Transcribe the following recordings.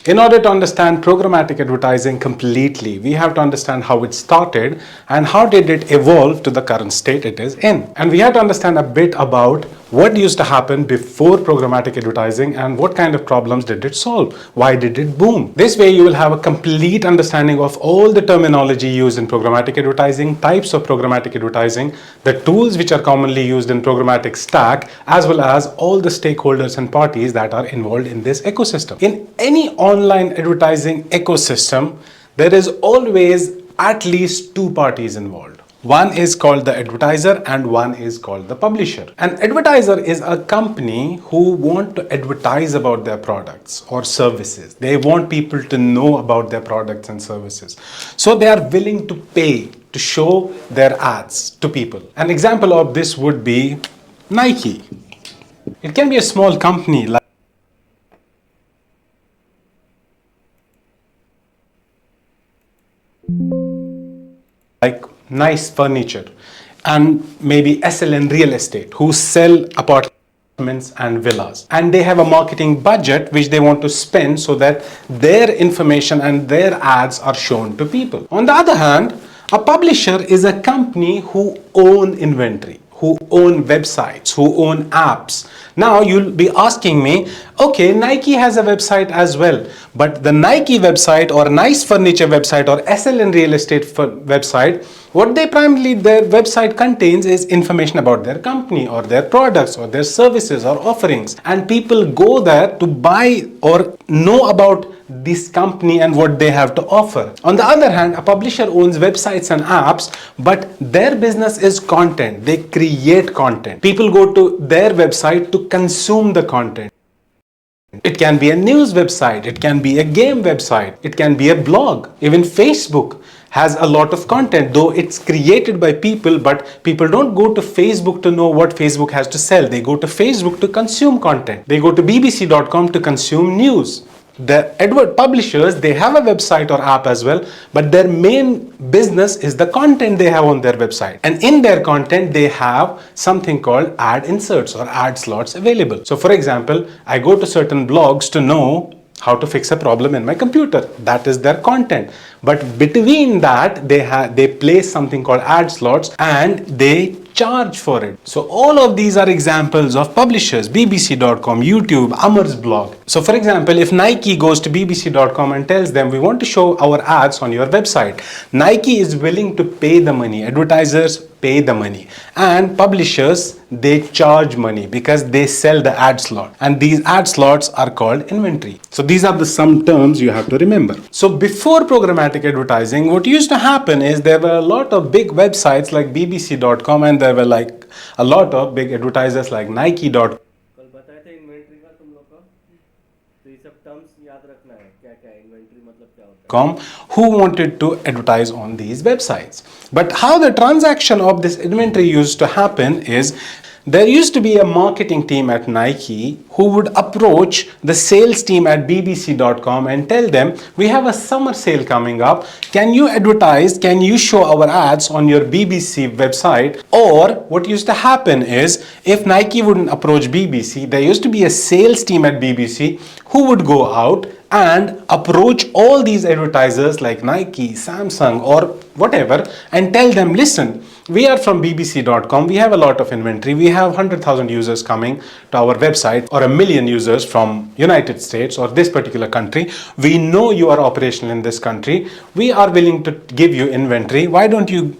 In order to understand programmatic advertising completely, we have to understand how it started and how did it evolve to the current state it is in. And we have to understand a bit about what used to happen before programmatic advertising and what kind of problems did it solve? Why did it boom? This way you will have a complete understanding of all the terminology used in programmatic advertising, types of programmatic advertising, the tools which are commonly used in programmatic stack, as well as all the stakeholders and parties that are involved in this ecosystem. In any online advertising ecosystem, there is always at least two parties involved. One is called the advertiser and one is called the publisher. An advertiser is a company who want to advertise about their products or services. They want people to know about their products and services. So they are willing to pay to show their ads to people. An example of this would be Nike. It can be a small company like nice furniture, and maybe SLN real estate who sell apartments and villas, and they have a marketing budget which they want to spend so that their information and their ads are shown to people. On the other hand, a publisher is a company who own inventory, who own websites, who own apps. Now you'll be asking me, okay, Nike has a website as well, but the Nike website or nice furniture website or SLN real estate website, what they primarily, their website contains is information about their company or their products or their services or offerings, and people go there to buy or know about this company and what they have to offer. On the other hand, a publisher owns websites and apps, but their business is content. They create content. People go to their website to consume the content. It can be a news website, it can be a game website, it can be a blog. Even Facebook has a lot of content, though it's created by people, but people don't go to Facebook to know what Facebook has to sell. They go to Facebook to consume content. They go to bbc.com to consume news. The advert publishers, they have a website or app as well, but their main business is the content they have on their website. And in their content, they have something called ad inserts or ad slots available. So for example, I go to certain blogs to know how to fix a problem in my computer. That is their content. But between that, they place something called ad slots and they charge for it. So all of these are examples of publishers: bbc.com, YouTube, Amar's blog. So for example, if Nike goes to bbc.com and tells them we want to show our ads on your website, Nike is willing to pay the money. Advertisers pay the money, and publishers, they charge money because they sell the ad slot, and these ad slots are called inventory. So these are the some terms you have to remember. So before programmatic advertising, what used to happen is there were a lot of big websites like bbc.com, and there were like a lot of big advertisers like Nike.com who wanted to advertise on these websites. But how the transaction of this inventory used to happen is, there used to be a marketing team at Nike who would approach the sales team at bbc.com and tell them, we have a summer sale coming up. Can you advertise? Can you show our ads on your BBC website? Or what used to happen is, if Nike wouldn't approach BBC, there used to be a sales team at BBC who would go out and approach all these advertisers like Nike, Samsung or whatever and tell them, listen, we are from bbc.com, we have a lot of inventory, we have 100,000 users coming to our website or 1 million users from United States or this particular country. We know you are operational in this country. We are willing to give you inventory. Why don't you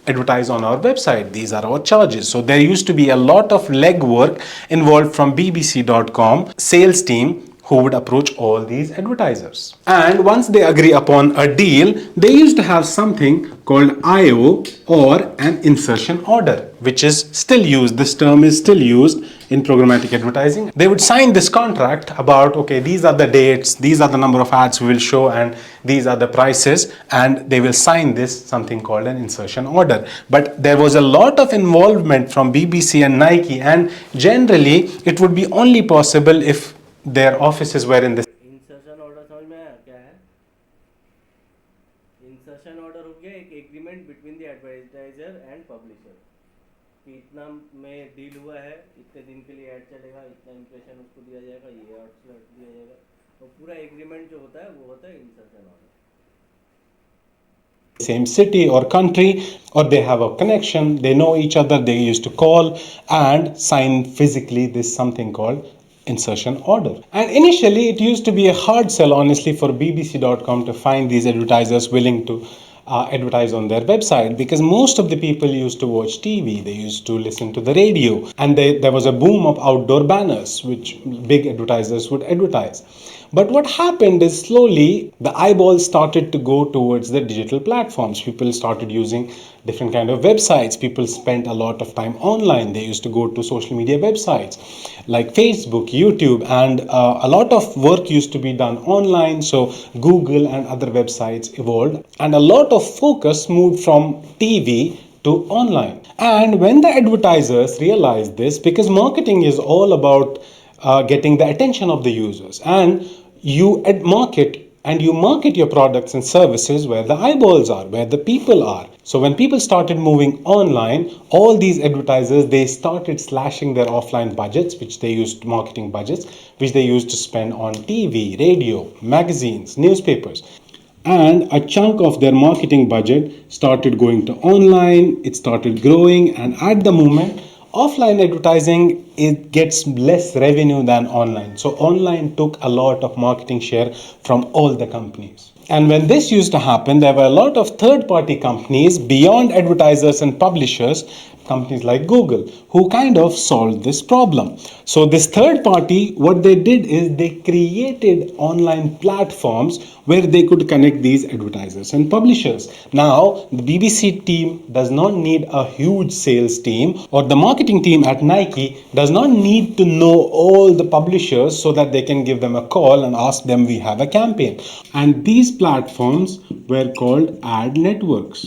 advertise on our website? These are our charges. So there used to be a lot of legwork involved from bbc.com sales team who would approach all these advertisers. And once they agree upon a deal, they used to have something called IO or an insertion order, which is still used. This term is still used in programmatic advertising. They would sign this contract about, okay, these are the dates, these are the number of ads we will show, and these are the prices, and they will sign this something called an insertion order. But there was a lot of involvement from BBC and Nike, and generally it would be only possible if their offices were in this. Insertion order समझ में आया क्या है? Insertion order हो गया एक agreement between the advertiser and publisher कि इतना में डील हुआ है, इतने दिन के लिए ऐड चलेगा, इतना इंप्रेशन उसको दिया जाएगा, ये स्लॉट दिया जाएगा, और पूरा एग्रीमेंट जो होता है वो होता है insertion order. Same city or country, or they have a connection, they know each other, they used to call and sign physically this something called insertion order. And initially it used to be a hard sell honestly for bbc.com to find these advertisers willing to advertise on their website, because most of the people used to watch TV, they used to listen to the radio, and there was a boom of outdoor banners which big advertisers would advertise. But what happened is slowly the eyeballs started to go towards the digital platforms. People started using different kind of websites. People spent a lot of time online. They used to go to social media websites like Facebook, YouTube, and a lot of work used to be done online. So Google and other websites evolved, and a lot of focus moved from TV to online. And when the advertisers realized this, because marketing is all about getting the attention of the users, and you market your products and services where the eyeballs are, where the people are. So when people started moving online, all these advertisers, they started slashing their offline budgets, which they used, marketing budgets, which they used to spend on TV, radio, magazines, newspapers, and a chunk of their marketing budget started going to online. It started growing, and at the moment offline advertising, it gets less revenue than online. So online took a lot of marketing share from all the companies. And when this used to happen, there were a lot of third party companies beyond advertisers and publishers, companies like Google, who kind of solved this problem. So this third party, what they did is they created online platforms where they could connect these advertisers and publishers. Now the BBC team does not need a huge sales team, or the marketing team at Nike does not need to know all the publishers so that they can give them a call and ask them, we have a campaign. And these platforms were called ad networks.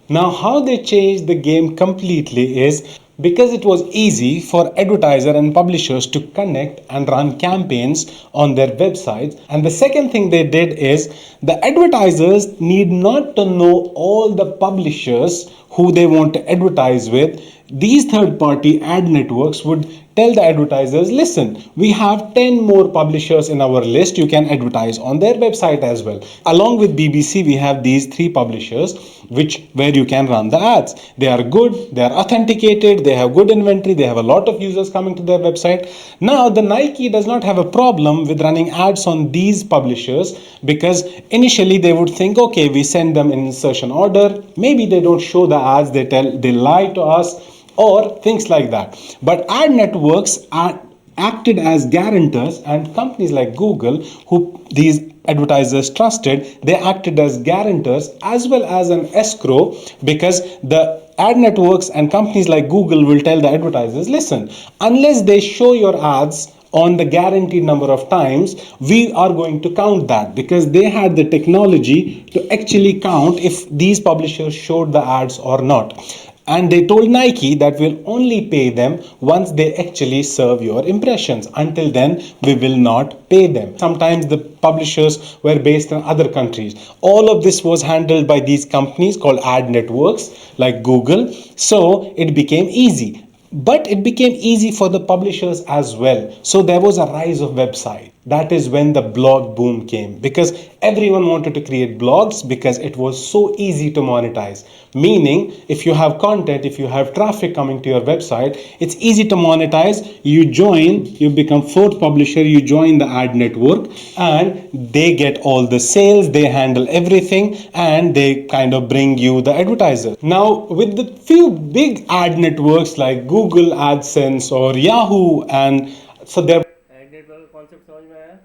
Now, how they changed the game completely is because it was easy for advertiser and publishers to connect and run campaigns on their websites. And the second thing they did is the advertisers need not to know all the publishers who they want to advertise with. These third party ad networks would tell the advertisers, listen, we have 10 more publishers in our list, you can advertise on their website as well. Along with BBC, we have these three publishers which where you can run the ads. They are good, they are authenticated, they have good inventory, they have a lot of users coming to their website. Now the Nike does not have a problem with running ads on these publishers, because initially they would think, okay, we send them an insertion order, maybe they don't show the ads, they lie to us, or things like that. But ad networks acted as guarantors, and companies like Google, who these advertisers trusted, they acted as guarantors as well as an escrow, because the ad networks and companies like Google will tell the advertisers, listen, unless they show your ads on the guaranteed number of times, we are going to count that, because they had the technology to actually count if these publishers showed the ads or not. And they told Nike that we'll only pay them once they actually serve your impressions. Until then, we will not pay them. Sometimes the publishers were based in other countries. All of this was handled by these companies called ad networks like Google. So it became easy. But it became easy for the publishers as well. So there was a rise of websites. That is when the blog boom came, because everyone wanted to create blogs because it was so easy to monetize. Meaning, if you have content, if you have traffic coming to your website, it's easy to monetize. You join, you become fourth publisher, you join the ad network, and they get all the sales, they handle everything, and they kind of bring you the advertiser. Now, with the few big ad networks like Google AdSense or Yahoo, and so there ad network का concept समझ में आया?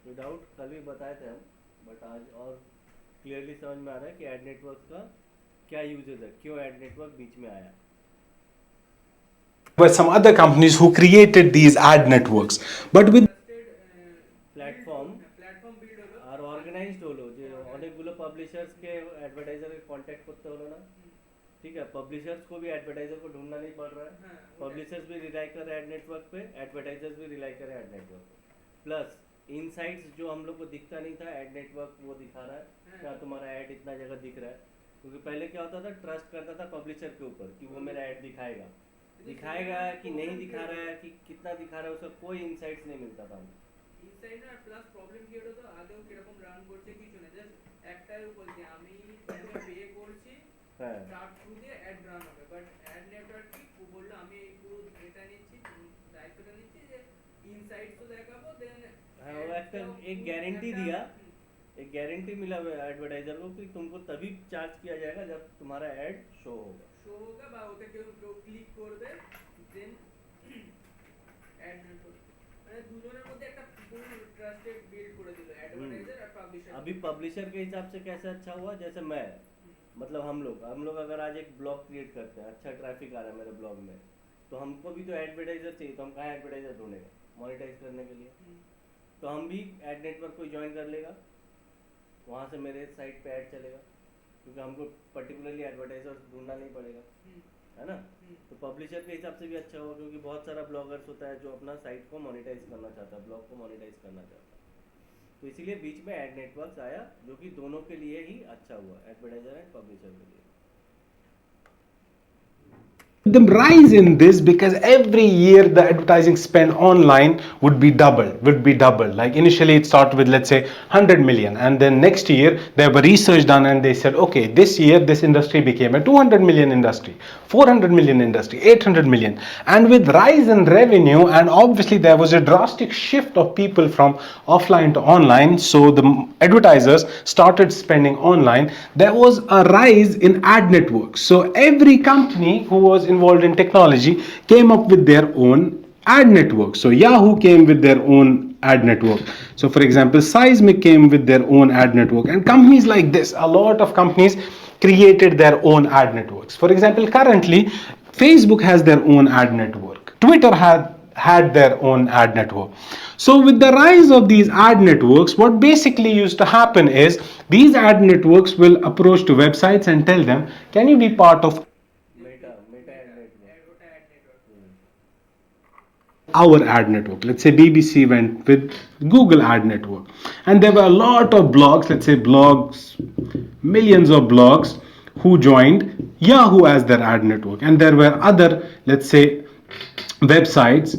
Without कल भी बताए थे हम, but आज और क्लियरली समझ में आ रहा है कि एड नेटवर्क का क्या यूजेस है, क्यों एड नेटवर्क बीच में आया. were some other companies who created these ad networks. But with platform আর অর্গানাইজড হলো, যে অনেকগুলো পাবলিশার্সকে एडवर्टाइजर कांटेक्ट করতে হলো না. ठीक है, पब्लिशर्स को भी एडवर्टाइजर को ढूंढना नहीं पड़ रहा है. पब्लिशर्स भी रिलाई कर रहे हैं एड नेटवर्क पे, एडवर्टाइजर्स भी रिलाई कर रहे हैं एड नेटवर्क पे. प्लस इनसाइट्स जो हम लोग को दिखता नहीं था, एड नेटवर्क वो दिखा रहा है क्या तुम्हारा ऐड इतना जगह दिख रहा है। क्योंकि पहले क्या होता था, ट्रस्ट करता था पब्लिशर के ऊपर कि वो मेरा ऐड दिखाएगा, दिखाएगा कि नहीं दिखा रहा है, कि कितना दिखा रहा है, उसका कोई इनसाइट्स नहीं मिलता था हमको। ইনসাইড আর প্লাস প্রবলেম কি হতো আগেও কিরকম রান করছে কিছু না, জাস্ট একটাই বলছে আমি তোমাকে পে করছি, হ্যাঁ তার থ্রু দিয়ে অ্যাড রান হবে। বাট অ্যাড নেটওয়ার্ক কি ও বললো আমি এই পুরো এটা নিচ্ছি, দায়িত্বটা নিচ্ছি যে ইনসাইটস তো দেখাবো, দেন हाँ वो एक गारंटी दिया, एक गारंटी मिला एडवर्टाइजर को कि तुमको तभी चार्ज किया जाएगा जब तुम्हारा ऐड शो होगा। শো হোগা বা ওটা কেউ কেউ ক্লিক করবে, দেন অ্যাড নেটওয়ার্ক মানে দুজনের মধ্যে একটা ফুল ট্রাস্টেড বিল্ড করে দিল অ্যাডভার্টাইজার আর পাবলিশার। अभी पब्लिशर के हिसाब से कैसे अच्छा हुआ, जैसे मैं मतलब हम लोग अगर आज एक ब्लॉग क्रिएट करते हैं, अच्छा ट्रैफिक आ रहा है मेरे ब्लॉग में, तो हमको भी तो एडवर्टाइजर चाहिए, तो हम कहाँ एडवर्टाइजर ढूंढेगा मोनेटाइज करने के लिए। तो हम भी एड नेटवर्क को ज्वाइन कर लेगा, वहाँ से मेरे साइट पे ऐड चलेगा, क्योंकि हमको पर्टिकुलरली एडवर्टाइजर ढूंढना नहीं पड़ेगा, है ना। तो पब्लिशर के हिसाब से भी अच्छा होगा, क्योंकि बहुत सारा ब्लॉगर्स होता है जो अपना साइट को मोनेटाइज करना चाहता है, ब्लॉग को मोनेटाइज करना चाहता है। तो इसीलिए बीच में ऐड नेटवर्क्स आया, जो कि दोनों के लिए ही अच्छा हुआ, एडवर्टाइजर एंड पब्लिशर के लिए। The rise in this because every year the advertising spend online would be doubled. Like initially it started with, let's say, 100 million, and then next year there were research done and they said, okay, this year this industry became a 200 million industry, 400 million industry, 800 million. And with rise in revenue, and obviously there was a drastic shift of people from offline to online, so the advertisers started spending online. There was a rise in ad networks, so every company who was involved in technology came up with their own ad network. So Yahoo came with their own ad network. So for example, Seismic came with their own ad network, and companies like this, a lot of companies created their own ad networks. For example, currently Facebook has their own ad network, Twitter had their own ad network. So with the rise of these ad networks, what basically used to happen is these ad networks will approach to websites and tell them, can you be part of Meta Meta ad network, ওটা ad network. our ad network? Let's say BBC went with Google ad network, and there were a lot of blogs, let's say blogs, millions of blogs who joined Yahoo as their ad network, and there were other, let's say, websites,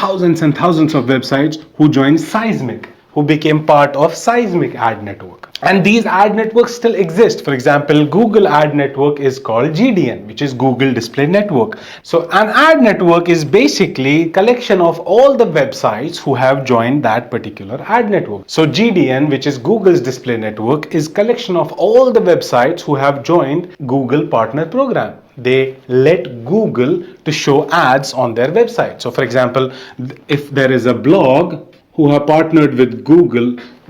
thousands and thousands of websites who joined Seismic, who became part of Seismic ad network. And these ad networks still exist. For example, Google ad network is called GDN, which is Google Display Network. So an ad network is basically collection of all the websites who have joined that particular ad network. So GDN, which is Google's Display Network, is collection of all the websites who have joined Google Partner Program. They let Google to show ads on their website. So for example, if there is a blog who have partnered with Google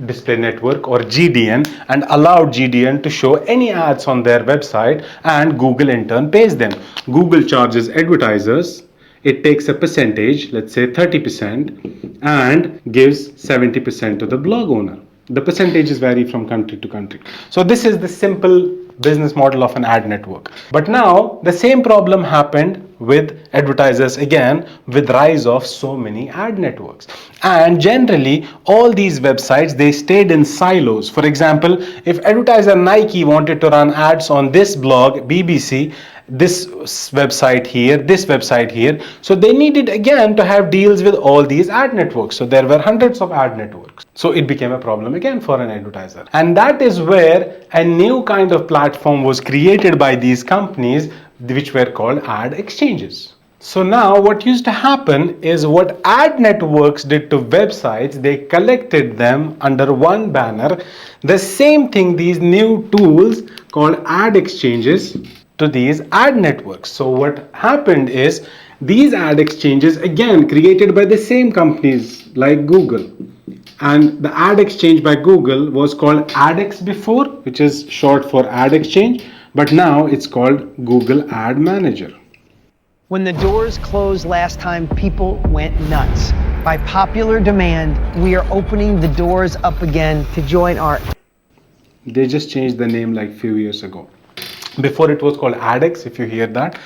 Display Network or GDN and allowed GDN to show any ads on their website, and Google in turn pays them. Google charges advertisers, it takes a percentage, let's say 30%, and gives 70% to the blog owner. The percentages vary from country to country. So this is the simple business model of an ad network. But now the same problem happened with advertisers again, with rise of so many ad networks. And generally all these websites, they stayed in silos. For example, if advertiser Nike wanted to run ads on this blog BBC, this website here, so they needed again to have deals with all these ad networks. So there were hundreds of ad networks, so it became a problem again for an advertiser. And that is where a new kind of platform was created by these companies, which were called ad exchanges. So now what used to happen is, what ad networks did to websites, they collected them under one banner. The same thing these new tools called ad exchanges to these ad networks. So what happened is, these ad exchanges again created by the same companies like Google, and the ad exchange by Google was called AdX before, which is short for ad exchange, but now it's called Google Ad Manager. When the doors closed last time, people went nuts. By popular demand, we are opening the doors up again to join our... They just changed the name like few years ago. Before it was called AdX, if you hear that.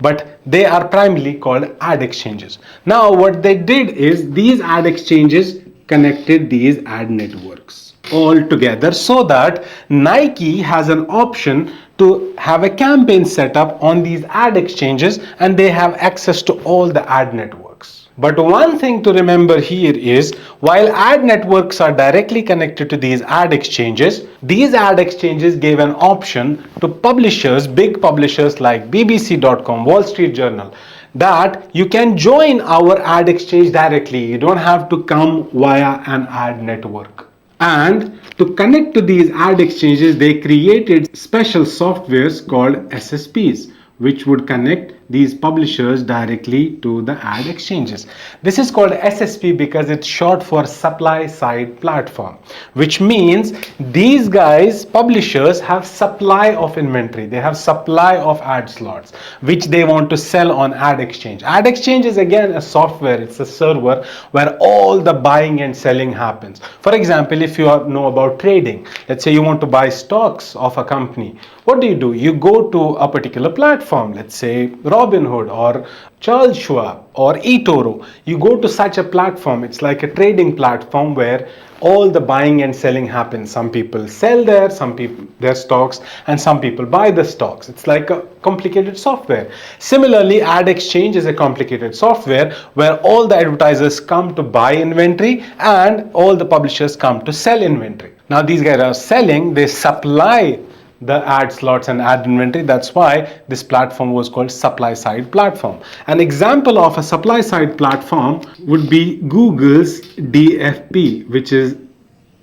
but they are primarily called ad exchanges. Now, what they did is these ad exchanges connected these ad networks all together so that Nike has an option to have a campaign set up on these ad exchanges and they have access to all the ad networks. But one thing to remember here is while ad networks are directly connected to these ad exchanges gave an option to publishers, big publishers like BBC.com, Wall Street Journal, that you can join our ad exchange directly. You don't have to come via an ad network. And to connect to these ad exchanges, they created special softwares called SSPs, which would connect these publishers directly to the ad exchanges. This is called SSP because it's short for supply side platform, which means these guys, publishers, have supply of inventory. They have supply of ad slots, which they want to sell on ad exchange. Ad exchange is again a software, it's a server where all the buying and selling happens. For example, if you know about trading, let's say you want to buy stocks of a company, what do? You go to a particular platform, let's say Robinhood or Charles Schwab or eToro. You go to such a platform. It's like a trading platform where all the buying and selling happens. Some people sell there, some people their stocks, and some people buy the stocks. It's like a complicated software. Similarly, ad exchange is a complicated software where all the advertisers come to buy inventory and all the publishers come to sell inventory. Now these guys are selling, they supply the ad slots and ad inventory. That's why this platform was called supply side platform. An example of a supply side platform would be Google's DFP, which is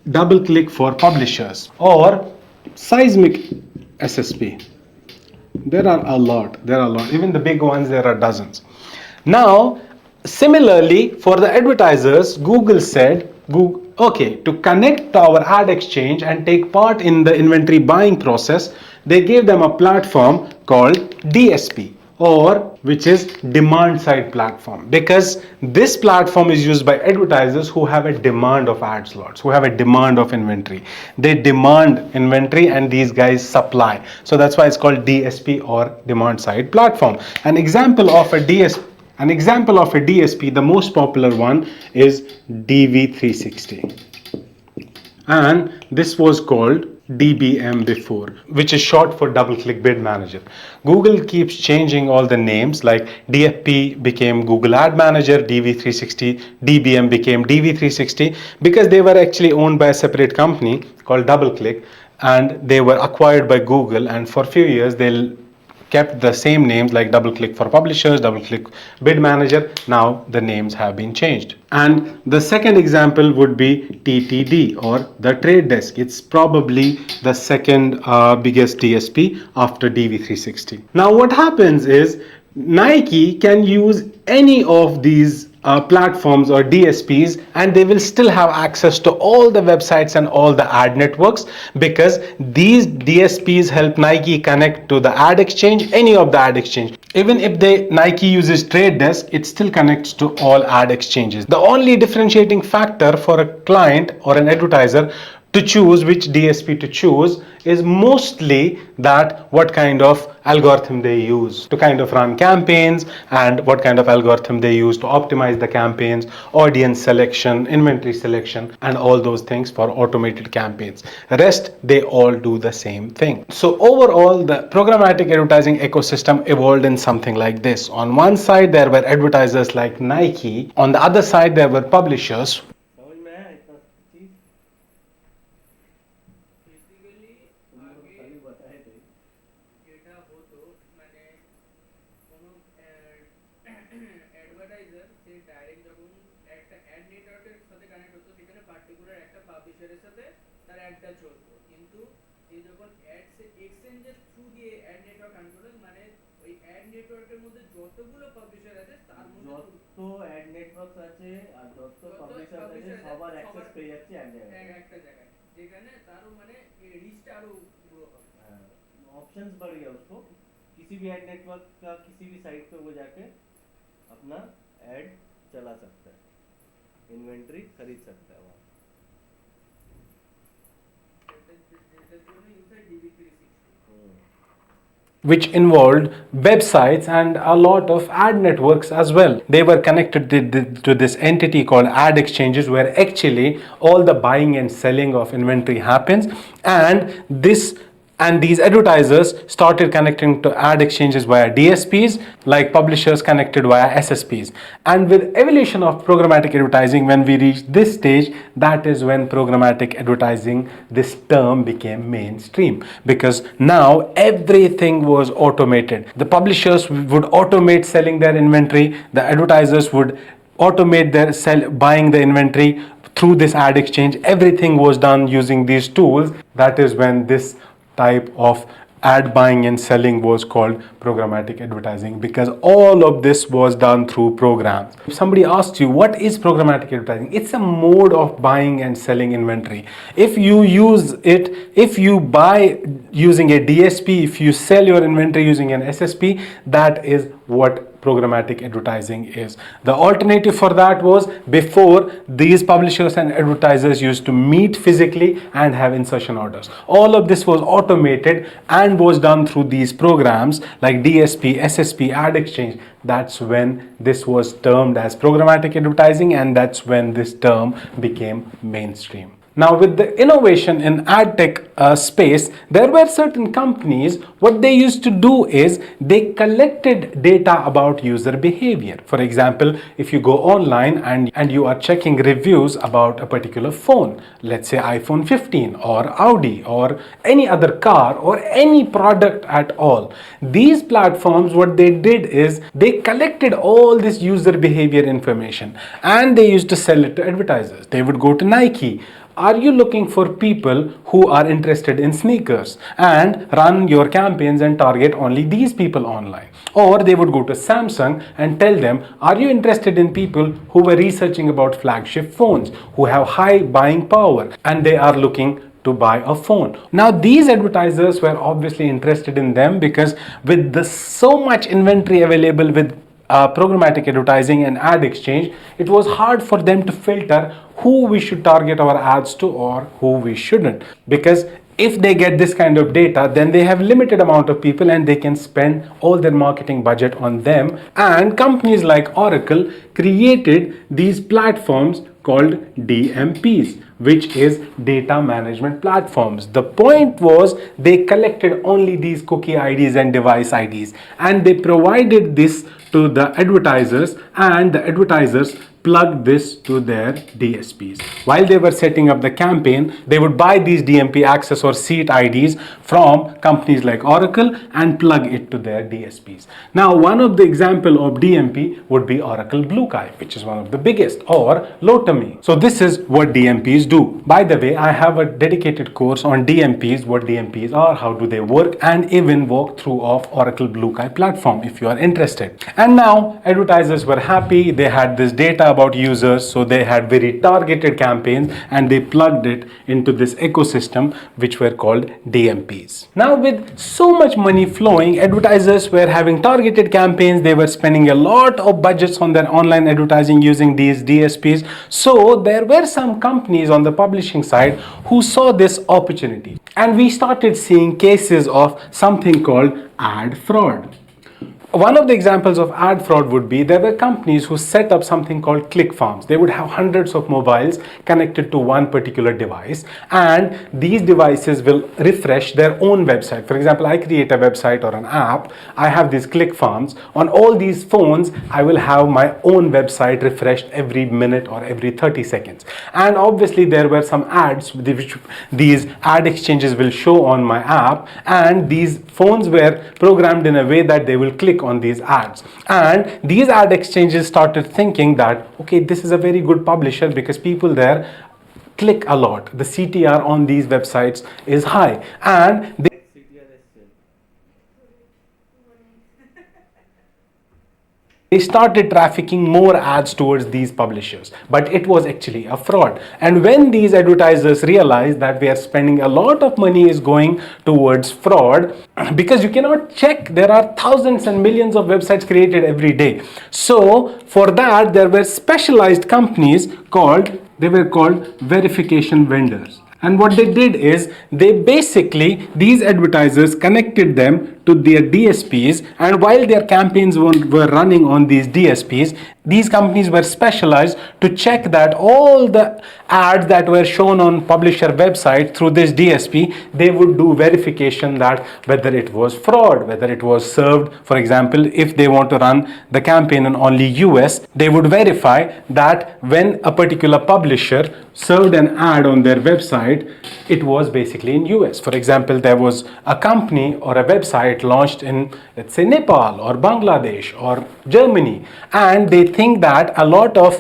double click for publishers, or Seismic SSP. There are a lot. Even the big ones, there are dozens. Now, similarly, for the advertisers, Google said, okay, to connect to our ad exchange and take part in the inventory buying process, they gave them a platform called DSP, or which is demand side platform, because this platform is used by advertisers who have a demand of ad slots, who have a demand of inventory. They demand inventory and these guys supply. So that's why it's called DSP, or demand side platform. An example of a DSP, the most popular one is DV360. And this was called DBM before, which is short for double click bid manager. Google keeps changing all the names, like DFP became Google Ad Manager, DV360, DBM became DV360, because they were actually owned by a separate company called DoubleClick, and they were acquired by Google, and for a few years they'll kept the same names like DoubleClick for publishers, DoubleClick bid manager. Now the names have been changed. And the second example would be TTD, or the trade desk. It's probably the second biggest DSP after DV360. Now what happens is Nike can use any of these platforms or DSPs, and they will still have access to all the websites and all the ad networks, because these DSPs help Nike connect to the ad exchange, any of the ad exchange. Even if Nike uses Trade Desk, it still connects to all ad exchanges. The only differentiating factor for a client or an advertiser to choose which DSP to choose is mostly that what kind of algorithm they use to kind of run campaigns, and what kind of algorithm they use to optimize the campaigns, audience selection, inventory selection, and all those things for automated campaigns. Rest, they all do the same thing. So overall, the programmatic advertising ecosystem evolved in something like this. On one side, there were advertisers like Nike. On the other side, there were publishers. समझ में आया इतना चीज? Basically আগে खाली बताए थे। যেটা হতো মানে কোনো অ্যাডভার্টাইজার সে ডাইরেক্ট যখন একটা অ্যাড নেটওয়ার্কের সাথে কানেক্ট হতো, সেখানে পার্টিকুলার একটা পাবলিশারের সাথে তার অ্যাডটা চলতো, কিন্তু সে যখন অ্যাডস এক্সচেঞ্জের থ্রু দিয়ে অ্যাড নেটওয়ার্ক কানেক্ট করতো, মানে ওই অ্যাড নেটওয়ার্কের মধ্যে যতগুলো পাবলিশার আছে তার মধ্যে যত অ্যাড নেটওয়ার্ক আছে আর যত পাবলিশার আছে সবার অ্যাক্সেস পেয়ে যাচ্ছে এক জায়গায়, একটা জায়গায়, যেখানে তারও মানে রিচটা আরো গ্রো হবে। ऑप्शंस बढ़ गया उसको, किसी भी एड नेटवर्क का किसी भी साइट पे वो जाके अपना एड चला सकता है, इन्वेंट्री खरीद सकता है वहाँ। এটার জন্য inside DB360। which involved websites and a lot of ad networks as well. They were connected to this entity called ad exchanges, where actually all the buying and selling of inventory happens, and these advertisers started connecting to ad exchanges via DSPs, like publishers connected via SSPs. And with evolution of programmatic advertising, when we reach this stage, that is when programmatic advertising, this term, became mainstream, because now everything was automated. The publishers would automate selling their inventory, the advertisers would automate their buying the inventory through this ad exchange. Everything was done using these tools. That is when this type of ad buying and selling was called programmatic advertising, because all of this was done through programs. If somebody asks you what is programmatic advertising, it's a mode of buying and selling inventory. If you use it, if you buy using a DSP, if you sell your inventory using an SSP, that is what programmatic advertising is. The alternative for that was, before, these publishers and advertisers used to meet physically and have insertion orders. All of this was automated and was done through these programs like DSP, SSP, ad exchange. That's when this was termed as programmatic advertising, and that's when this term became mainstream. Now, with the innovation in ad tech space, there were certain companies, what they used to do is they collected data about user behavior. For example, if you go online and you are checking reviews about a particular phone, let's say iPhone 15 or Audi or any other car or any product at all, these platforms, what they did is they collected all this user behavior information and they used to sell it to advertisers. They would go to Nike. Are you looking for people who are interested in sneakers, and run your campaigns and target only these people online? Or they would go to Samsung and tell them, are you interested in people who were researching about flagship phones, who have high buying power, and they are looking to buy a phone? Now, these advertisers were obviously interested in them, because with so much inventory available with programmatic advertising and ad exchange, it was hard for them to filter who we should target our ads to or who we shouldn't. Because if they get this kind of data, then they have limited amount of people and they can spend all their marketing budget on them. And companies like Oracle created these platforms called DMPs, which is data management platforms. The point was they collected only these cookie IDs and device IDs, and they provided this to the advertisers, and the advertisers plug this to their DSPs. While they were setting up the campaign, they would buy these DMP access or seat IDs from companies like Oracle and plug it to their DSPs. Now, one of the example of DMP would be Oracle BlueKai, which is one of the biggest, or Lotami. So this is what DMPs do. By the way, I have a dedicated course on DMPs, what DMPs are, how do they work, and even walkthrough of Oracle BlueKai platform if you are interested. And now advertisers were happy. They had this data about users, so they had very targeted campaigns and they plugged it into this ecosystem which were called DMPs. Now, with so much money flowing, advertisers were having targeted campaigns. They were spending a lot of budgets on their online advertising using these DSPs. So there were some companies on the publishing side who saw this opportunity, and we started seeing cases of something called ad fraud. One of the examples of ad fraud would be, there were companies who set up something called click farms. They would have hundreds of mobiles connected to one particular device, and these devices will refresh their own website. For example, I create a website or an app, I have these click farms. On all these phones, I will have my own website refreshed every minute or every 30 seconds. And obviously there were some ads which these ad exchanges will show on my app, and these phones were programmed in a way that they will click on these ads. And these ad exchanges started thinking that, okay, this is a very good publisher because people there click a lot. The CTR on these websites is high, and they started trafficking more ads towards these publishers, but it was actually a fraud. And when these advertisers realized that we are spending a lot of money is going towards fraud, because you cannot check, there are thousands and millions of websites created every day. So for that, there were specialized companies called verification vendors. And what they did is, these advertisers connected them to their DSPs, and while their campaigns were running on these DSPs, these companies were specialized to check that all the ads that were shown on publisher website through this DSP, they would do verification that whether it was fraud, whether it was served. For example, if they want to run the campaign in only US, they would verify that when a particular publisher served an ad on their website, it was basically in US. For example, there was a company or a website launched in, let's say, Nepal or Bangladesh or Germany, and they think that a lot of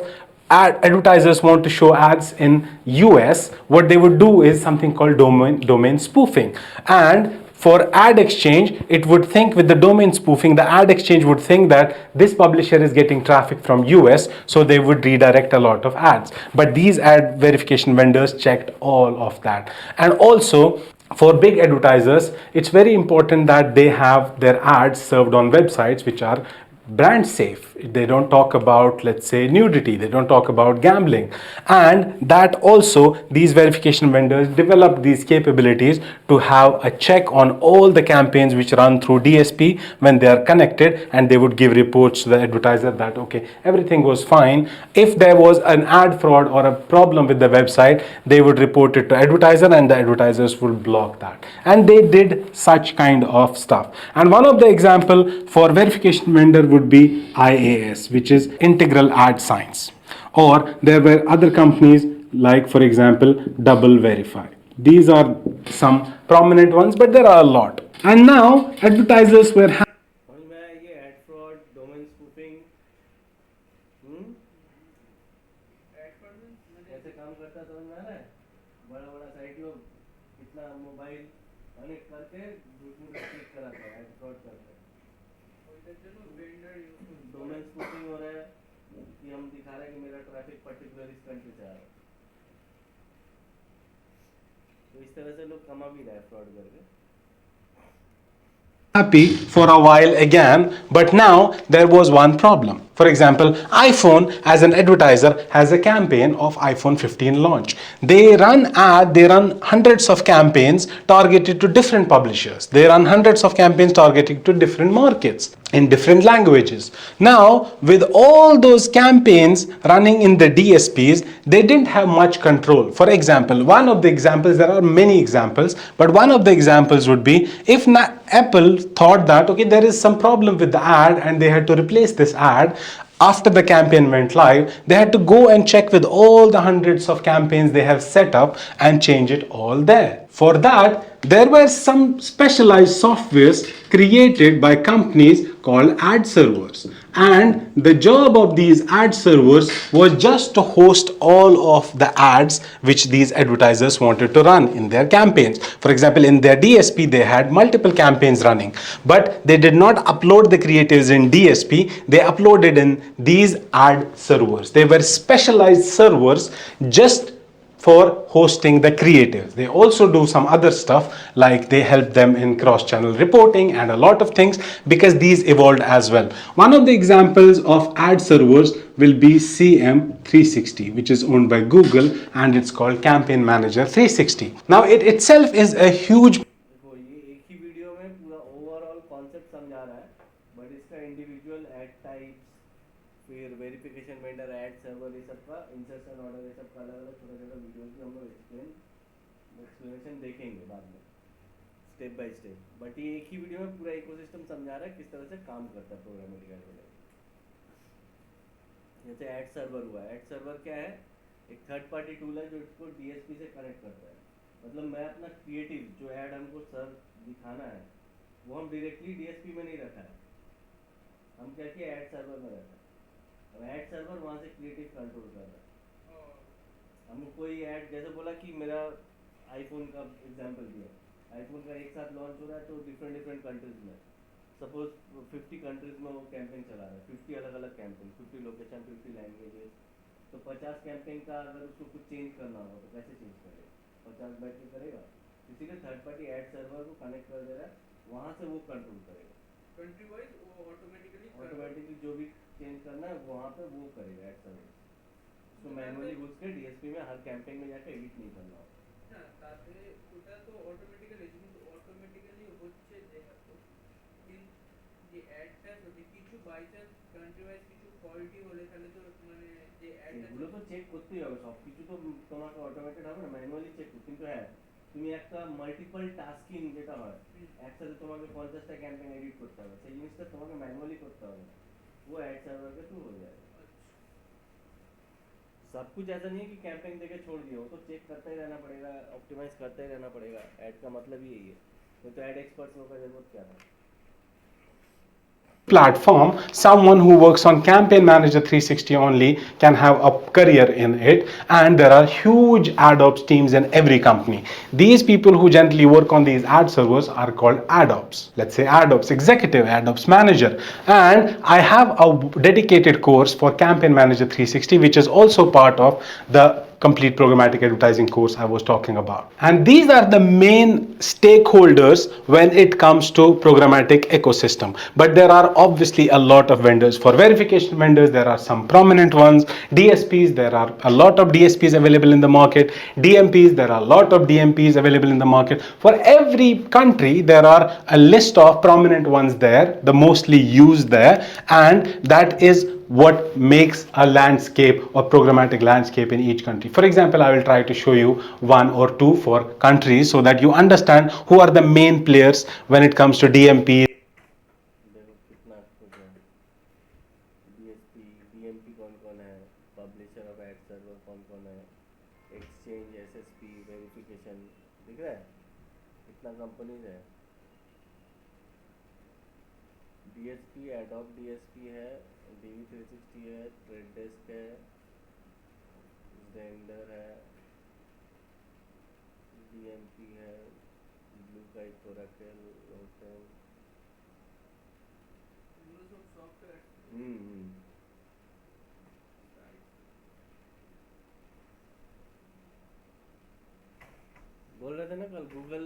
advertisers want to show ads in US. What they would do is something called domain spoofing, and for ad exchange, it would think with the domain spoofing, the ad exchange would think that this publisher is getting traffic from US, so they would redirect a lot of ads. But these ad verification vendors checked all of that. And also, for big advertisers, it's very important that they have their ads served on websites which are brand safe. They don't talk about, let's say, nudity, they don't talk about gambling, and that also these verification vendors develop these capabilities to have a check on all the campaigns which run through DSP when they are connected, and they would give reports to the advertiser that okay, everything was fine. If there was an ad fraud or a problem with the website, they would report it to advertiser, and the advertisers would block that. And they did such kind of stuff. And one of the example for verification vendor would be IAS, which is Integral Ad Science. Or there were other companies like, for example, Double Verify. These are some prominent ones, but there are a lot. And now advertisers were समझ में आया ये add fraud, domain spoofing कैसे काम करता है, समझ में आ रहा है? बड़ा बड़ा साइट लोग इतना मोबाइल कनेक्ट करके झूठ क्लिक कराते हैं, एड फ्रॉड करते हैं। डोमेन स्पूफिंग हो रहा है कि हम दिखा रहे हैं कि मेरा ट्रैफिक पर्टिकुलर इस कंट्री से आ रहा है, तो इस तरह से लोग कमा भी रहे हैं फ्रॉड करके। happy for a while again, but now there was one problem. For example, iPhone as an advertiser has a campaign of iPhone 15 launch. They run hundreds of campaigns targeted to different publishers. They run hundreds of campaigns targeted to different markets in different languages. Now, with all those campaigns running in the DSPs, they didn't have much control. For example, one of the examples, there are many examples, but one of the examples would be if Apple thought that okay, there is some problem with the ad and they had to replace this ad. After the campaign went live, they had to go and check with all the hundreds of campaigns they have set up and change it all there. For that, there were some specialized softwares created by companies called ad servers. And the job of these ad servers was just to host all of the ads which these advertisers wanted to run in their campaigns. For example, in their DSP, they had multiple campaigns running, but they did not upload the creatives in DSP, they uploaded in these ad servers. They were specialized servers just for hosting the creatives. They also do some other stuff like they help them in cross-channel reporting and a lot of things because these evolved as well. One of the examples of ad servers will be CM360, which is owned by Google, and it's called Campaign Manager 360. Now it itself is a huge देखो ये एक ही video में पूरा overall concept समझा रहा है, but इसका individual add types, फिर वेरिफिकेशन वेंडर, एड सर्वर, ये सब का इंसर्शन ऑर्डर, ये सब का अलग अलग छोटा छोटा वीडियोस भी हम लोग एक्सप्लेनेशन देखेंगे बाद में स्टेप बाय स्टेप। बट ये एक ही वीडियो में पूरा इकोसिस्टम समझा रहा है किस तरह से काम करता है प्रोग्रामेटिक एडवर्टाइजिंग। जैसे एड सर्वर हुआ, एड सर्वर क्या है? एक थर्ड पार्टी टूल है जो इसको डीएसपी से कनेक्ट करता है। मतलब मैं अपना क्रिएटिव जो ऐड हमको सर दिखाना है वो हम डायरेक्टली डीएसपी में नहीं रखा है, हम क्या किया, ऐड सर्वर में रखा है। अब ऐड सर्वर वहाँ से क्रिएटिव कंट्रोल कर रहा है। हमको कोई ऐड, जैसे बोला कि मेरा आईफोन का एग्जांपल दिया, आईफोन का एक साथ लॉन्च हो रहा है तो डिफरेंट कंट्रीज में, सपोज 50 कंट्रीज में वो कैंपेन चला रहा है, 50 अलग अलग कैंपेन, 50 लोकेशन, 50 लैंग्वेजेस, तो 50 कैंपेन का अगर उसको कुछ चेंज करना हो तो कैसे चेंज करेगा? 50 बैठ के करेगा, इसीलिए थर्ड पार्टी ऐड सर्वर को कनेक्ट कर दे रहा है, वहाँ से वो कंट्रोल करेगा। कंट्री वाइज वो ऑटोमेटिकली जो भी चेंज करना है वहाँ पे वो करेगा ऐड सर्वर, उसको मैनुअली घुस के डीएसपी में हर कैंपेन में जाके एडिट नहीं करना होगा। হ্যাঁ, তাতে ওটা তো অটোমেটিক্যালি, কিন্তু অটোমেটিক্যালি হচ্ছে যেহেতু যে অ্যাডটা যদি কিছু বাই চান্স কান্ট্রি ওয়াইজ কিছু ফল্টি হলে তাহলে তো মানে যে অ্যাডটা এগুলো তো চেক করতেই হবে, সব কিছু তো তোমাকে অটোমেটেড হবে না, ম্যানুয়ালি চেক করতে। কিন্তু হ্যাঁ, তুমি একটা মাল্টিপল টাস্কিং যেটা হয়, একসাথে তোমাকে 50টা ক্যাম্পেইন এডিট করতে হবে, সেই জিনিসটা তোমাকে ম্যানুয়ালি করতে হবে, वो एड सर्वर के थ्रू हो जाएगा। सब कुछ ऐसा नहीं है कि कैंपेन देके छोड़ दिया, वो तो चेक करता ही रहना पड़ेगा, ऑप्टिमाइज करता ही रहना पड़ेगा। ऐड का मतलब ही यही है, नहीं तो ऐड एक्सपर्ट्स लोगों का जरूरत क्या था। Platform, someone who works on campaign manager 360 only can have a career in it, and there are huge ad ops teams in every company. These people who generally work on these ad servers are called ad ops, let's say ad ops executive, ad ops manager. And I have a dedicated course for campaign manager 360 which is also part of the complete programmatic advertising course I was talking about. And these are the main stakeholders when it comes to programmatic ecosystem. But there are obviously a lot of vendors. For verification vendors, there are some prominent ones. DSPs, there are a lot of DSPs available in the market. DMPs, there are a lot of DMPs available in the market. For every country, there are a list of prominent ones there, the mostly used there, and that is what makes a landscape or programmatic landscape in each country. For example, I will try to show you one or two for countries so that you understand who are the main players when it comes to DMP. देखो कितना कुछ है, DSP DMP कौन कौन है, publisher of add server कौन कौन है, एक्सचेंज, एसएसपी, वेरिफिकेशन, दिख रहा है कितना कंपनीज है। डीएसपी, एडॉप डीएसपी है, डीवी 360 है, ट्रेड डेस्क है, जेंडर है, डीएमपी है, ब्लू काइट, ओरेकल, होटल। এগুলো সব সফটওয়্যার। हम्म। बोल रहे थे ना कल, गूगल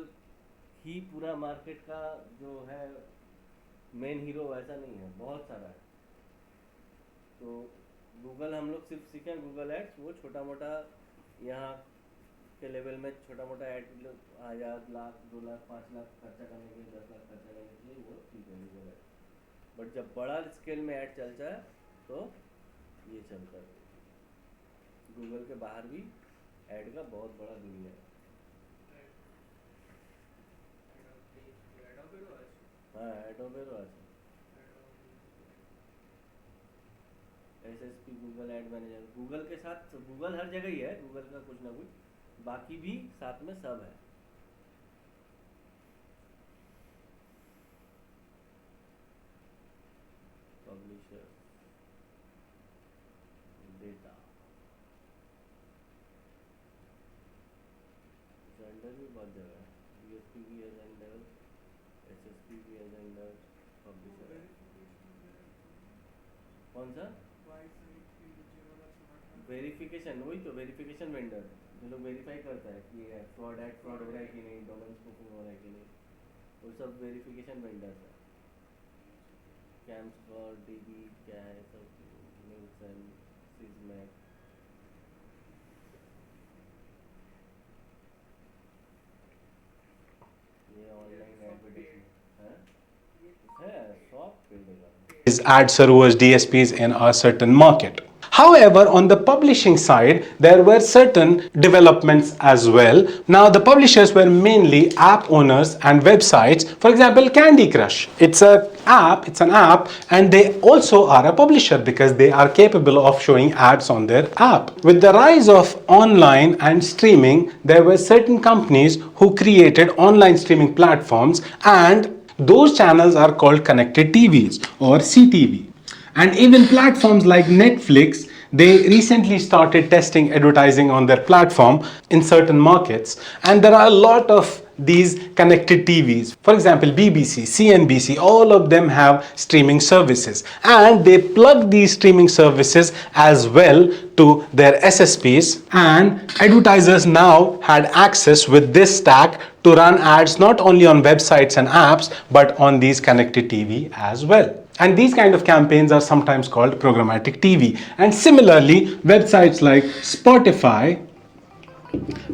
ही पूरा मार्केट का जो है मेन हीरो वैसा नहीं है, बहुत सारा है। तो गूगल हम लोग सिर्फ सीखें गूगल एड्स, वो छोटा मोटा यहाँ के लेवल में छोटा मोटा ऐड 1000, लाख, 2 लाख, 5 लाख खर्चा करने के लिए, 10 लाख खर्चा करने के लिए वो ठीक है गूगल एड। बट जब बड़ा स्केल में ऐड चलता है तो ये चलता है। गूगल के बाहर भी ऐड का बहुत बड़ा दुनिया है। অ্যাডোবেরও আছে। हाँ, एडोबेरो আছে, SSP, Google ad manager, Google के साथ गूगल हर जगह ही है, गूगल का कुछ ना कुछ, बाकी भी साथ में सब है। पब्लिशर, डेटा, जेंडर भी बहुत जगह है, डीएसपी भी है जेंडर, एसएसपी भी है जेंडर, पब्लिशर है। कौन सा वेरिफिकेशन? वही तो वेरिफिकेशन वेंडर जो लोग वेरीफाई करता है कि फ्रॉड हो रहा है कि नहीं, डोमेन स्पूफिंग हो रहा है कि नहीं, वो सब वेरिफिकेशन वेंडर है। कैम्स्कॉर, डीबी क्या है सब, निल्सन, सिजमैक, ये ऑनलाइन एडवर्टाइजमेंट है, सॉफ्ट फील्ड है। Is ad servers, DSPs in a certain market. However, on the publishing side, there were certain developments as well. Now, the publishers were mainly app owners and websites. For example, Candy Crush. It's an app, and they also are a publisher because they are capable of showing ads on their app. With the rise of online and streaming, there were certain companies who created online streaming platforms, and those channels are called connected TVs or CTV. And even platforms like Netflix, they recently started testing advertising on their platform in certain markets. And there are a lot of these connected TVs. For example, BBC, CNBC, all of them have streaming services. And they plug these streaming services as well to their SSPs. And advertisers now had access with this stack to run ads not only on websites and apps, but on these connected TV as well. And these kind of campaigns are sometimes called programmatic TV. And similarly, websites like Spotify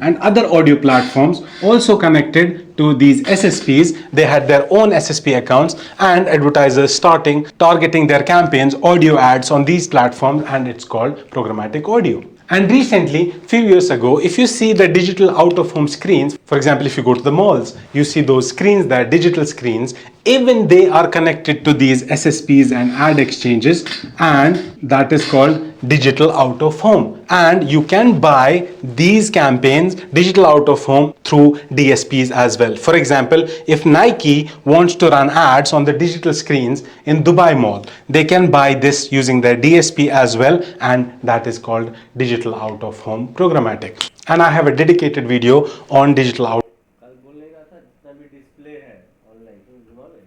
and other audio platforms also connected to these SSPs, they had their own SSP accounts, and advertisers starting targeting their campaigns, audio ads on these platforms, and it's called programmatic audio. And recently, few years ago, if you see the digital out of home screens, for example, if you go to the malls, you see those screens, that digital screens, even they are connected to these SSPs and ad exchanges, and that is called digital out of home. And you can buy these campaigns digital out of home through DSPs as well. For example, if Nike wants to run ads on the digital screens in Dubai Mall, they can buy this using their DSP as well, and that is called digital out of home programmatic. And I have a dedicated video on digital out. कल बोलने का था जितना भी display है online तुम घुमा ले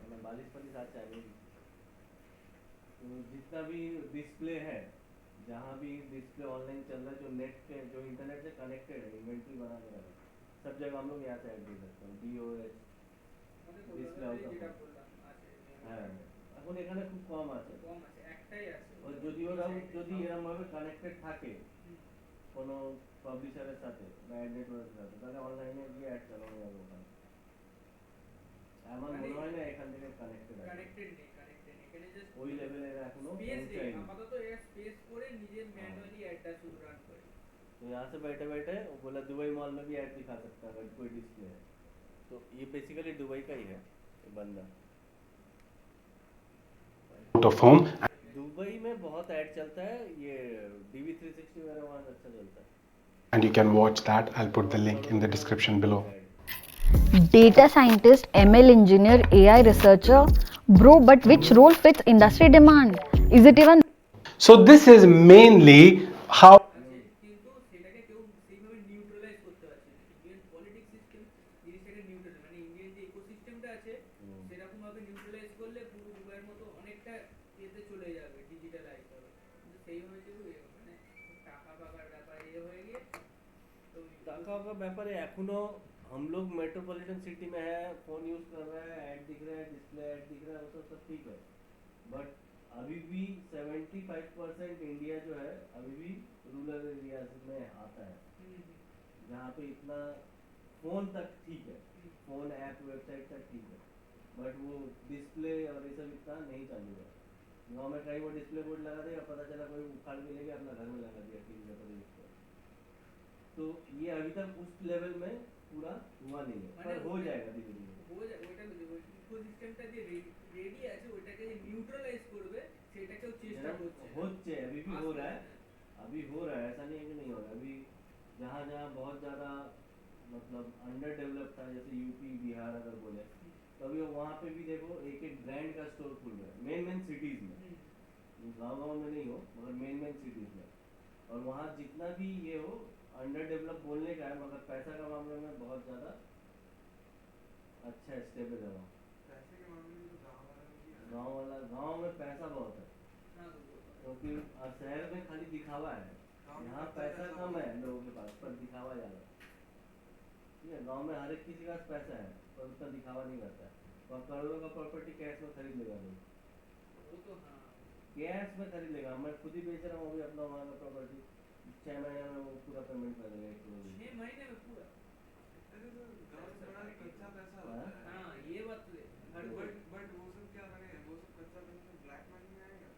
मैं 42 आज चाहिए तो जितना भी डिस्प्ले है जहाँ भी डिस्प्ले ऑनलाइन चल रहा है जो नेट के जो इंटरनेट से कनेक्टेड है इन्वेंट्री बना के रखा सब जगह हम लोग यहाँ से ऐड दे सकते हैं DOS ডিসপ্লে আউট যেটা বললাম আছে হ্যাঁ এখন এখানে খুব কম আছে কম আছে একটাই আছে और যদি ওরা যদি এরকম ভাবে কানেক্টেড থাকে কোনো পাবলিশারের সাথে বা অ্যাড নেটওয়ার্কের সাথে তাহলে অনলাইনে গিয়ে অ্যাড চালানো যাবে ওখানে আমার মনে হয় না এখান থেকে কানেক্টেড আছে কানেক্টেড নেই এখানে জাস্ট ওই লেভেলে এখনো স্পেস পৌঁছায়নি আপাতত এর স্পেস করে নিজে ম্যানুয়ালি অ্যাডটা শুরু রান করে तो यहाँ से बैठे बैठे वो बोला दुबई मॉल में भी ऐड दिखा सकता है अगर कोई डिस्प्ले है तो ये बेसिकली दुबई का ही है ये बंदा Out of home. दुबई में बहुत ऐड चलता है ये DV360 वगैरह वहाँ अच्छा चलता है And you can watch that. I'll put the link in the description below. Data scientist, ML engineer, AI researcher. Bro, but which role fits industry demand? Is it even? So this is mainly how কিন্তু সেটাকে কেউ সেইভাবে neutralise করতে পারছে না Indian politics system জিনিসটাকে neutral মানে Indian যে ইকোসিস্টেমটা আছে সেরকম ভাবে নিউট্রালাইজ করলে পুরো দুবাইয়ের মতো অনেকটা এতে চলে যাবে ডিজিটালাইজ হবে কিন্তু সেইভাবে কেউ মানে টাকা পাকার ব্যাপারে হয়ে গিয়ে তো टाका का व्यापार है एखनो हम लोग मेट्रोपॉलिटन सिटी में है फोन यूज कर रहे हैं ऐड दिख रहा है डिस्प्ले ऐड दिख रहा है वो सब ठीक है बट अभी भी 75% इंडिया जो है अभी भी रूरल एरियाज में आता है जहाँ पे इतना फोन तक ठीक है फोन ऐप वेबसाइट तक ठीक है बट वो डिस्प्ले और ये सब इतना नहीं चालू है गाँव में कहीं वो डिस्प्ले बोर्ड लगा देगा पता चला कोई उखाड़ के लेके अपना घर में लगा दिया टीवी पर यूज कर तो ये अभी तक उस लेवल में पूरा हुआ नहीं है पर हो जाएगा धीरे धीरे ওইটা ইকোসিস্টেমটা যে রেডি আছে ওইটাকে যে নিউট্রালাইজ করবে সেটাকেও চেষ্টা করছে होচ্ছে अभी भी हो रहा है अभी हो रहा है ऐसा नहीं है कि नहीं हो रहा है अभी जहाँ जहाँ बहुत ज़्यादा मतलब अंडर डेवलप था जैसे यूपी बिहार अगर बोले तो अभी वहाँ पे भी देखो एक एक ब्रांड का स्टोर खुल रहा है मेन सिटीज़ में गाँव में नहीं हो मगर मेन सिटीज़ में और वहाँ जितना भी ये हो अंडर डेवलप बोलने का है मगर पैसा का मामले में बहुत ज़्यादा अच्छा स्टेबल है वहाँ गाँव में पैसा बहुत है क्योंकि शहर में खाली दिखावा है यहाँ पैसा कम है लोगों के पास पर दिखावा ज़्यादा ठीक है गाँव में हर एक किसी के पास पैसा है पर उतना दिखावा नहीं करता है वहाँ करोड़ों का प्रॉपर्टी कैश में खरीद लेगा लोग कैश में खरीद लेगा मैं खुद ही बेच रहा हूँ अभी अपना वहाँ का प्रॉपर्टी 6 महीने में वो पूरा पेमेंट कर देगा 1 करोड़ 6 महीने में पूरा कच्चा पैसा होता है हाँ ये बात तो है बट वो सब क्या करें वो सब कच्चा पैसा ब्लैक मनी में आएगा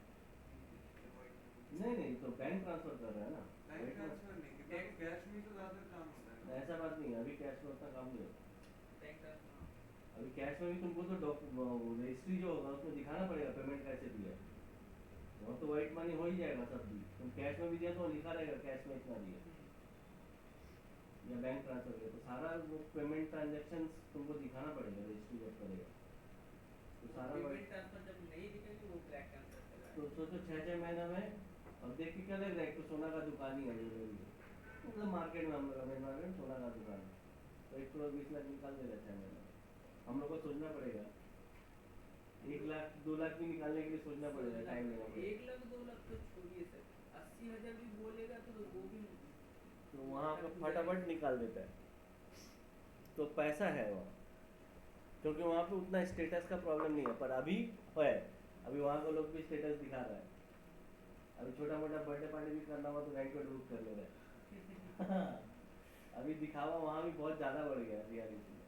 नहीं तो बैंक ट्रांसफर कर रहा है ना बैंक ट्रांसफर नहीं कि कैश में तो ज़्यादा काम होता है ऐसा बात नहीं है अभी कैश में उतना काम नहीं होता बैंक ट्रांसफर अभी कैश में भी तुमको तो रजिस्ट्री जो होगा उसमें दिखाना पड़ेगा पेमेंट कैसे दिया वो तो वाइट मनी हो ही जाएगा सब भी तुम कैश में भी दिया तो लिखा रहेगा कैश में इतना दिया या बैंक ट्रांसफर किया तो सारा वो पेमेंट ट्रांजेक्शन तुमको दिखाना पड़ेगा रजिस्ट्री जब करेगा तो सारा पेमेंट ट्रांसफर जब नहीं दिखेगी वो ब्लैक ट्रांसफर चला तो सोचो 6 महीने में अब देख के क्या लग रहा है तो सोना का दुकान ही है मतलब मार्केट में हम लोग मेन मार्केट सोना का दुकान है तो 1 करोड़ 20 लाख निकाल देगा 6 महीने हम लोग को सोचना पड़ेगा 1 लाख 2 लाख भी निकालने के लिए सोचना पड़ेगा टाइम लेना पड़ेगा 1 लाख 2 लाख तो छोड़िए सर 80,000 भी बोलेगा तो वो भी तो वहाँ पे फटाफट निकाल देता है तो पैसा है वहाँ क्योंकि वहाँ पे उतना स्टेटस का प्रॉब्लम नहीं है पर अभी है अभी वहाँ के लोग भी स्टेटस दिखा रहा है अभी छोटा मोटा बर्थडे पार्टी भी करना हुआ तो रेंट पे बुक कर ले रहे हैं अभी दिखावा वहाँ भी बहुत ज़्यादा बढ़ गया रियलिटी में.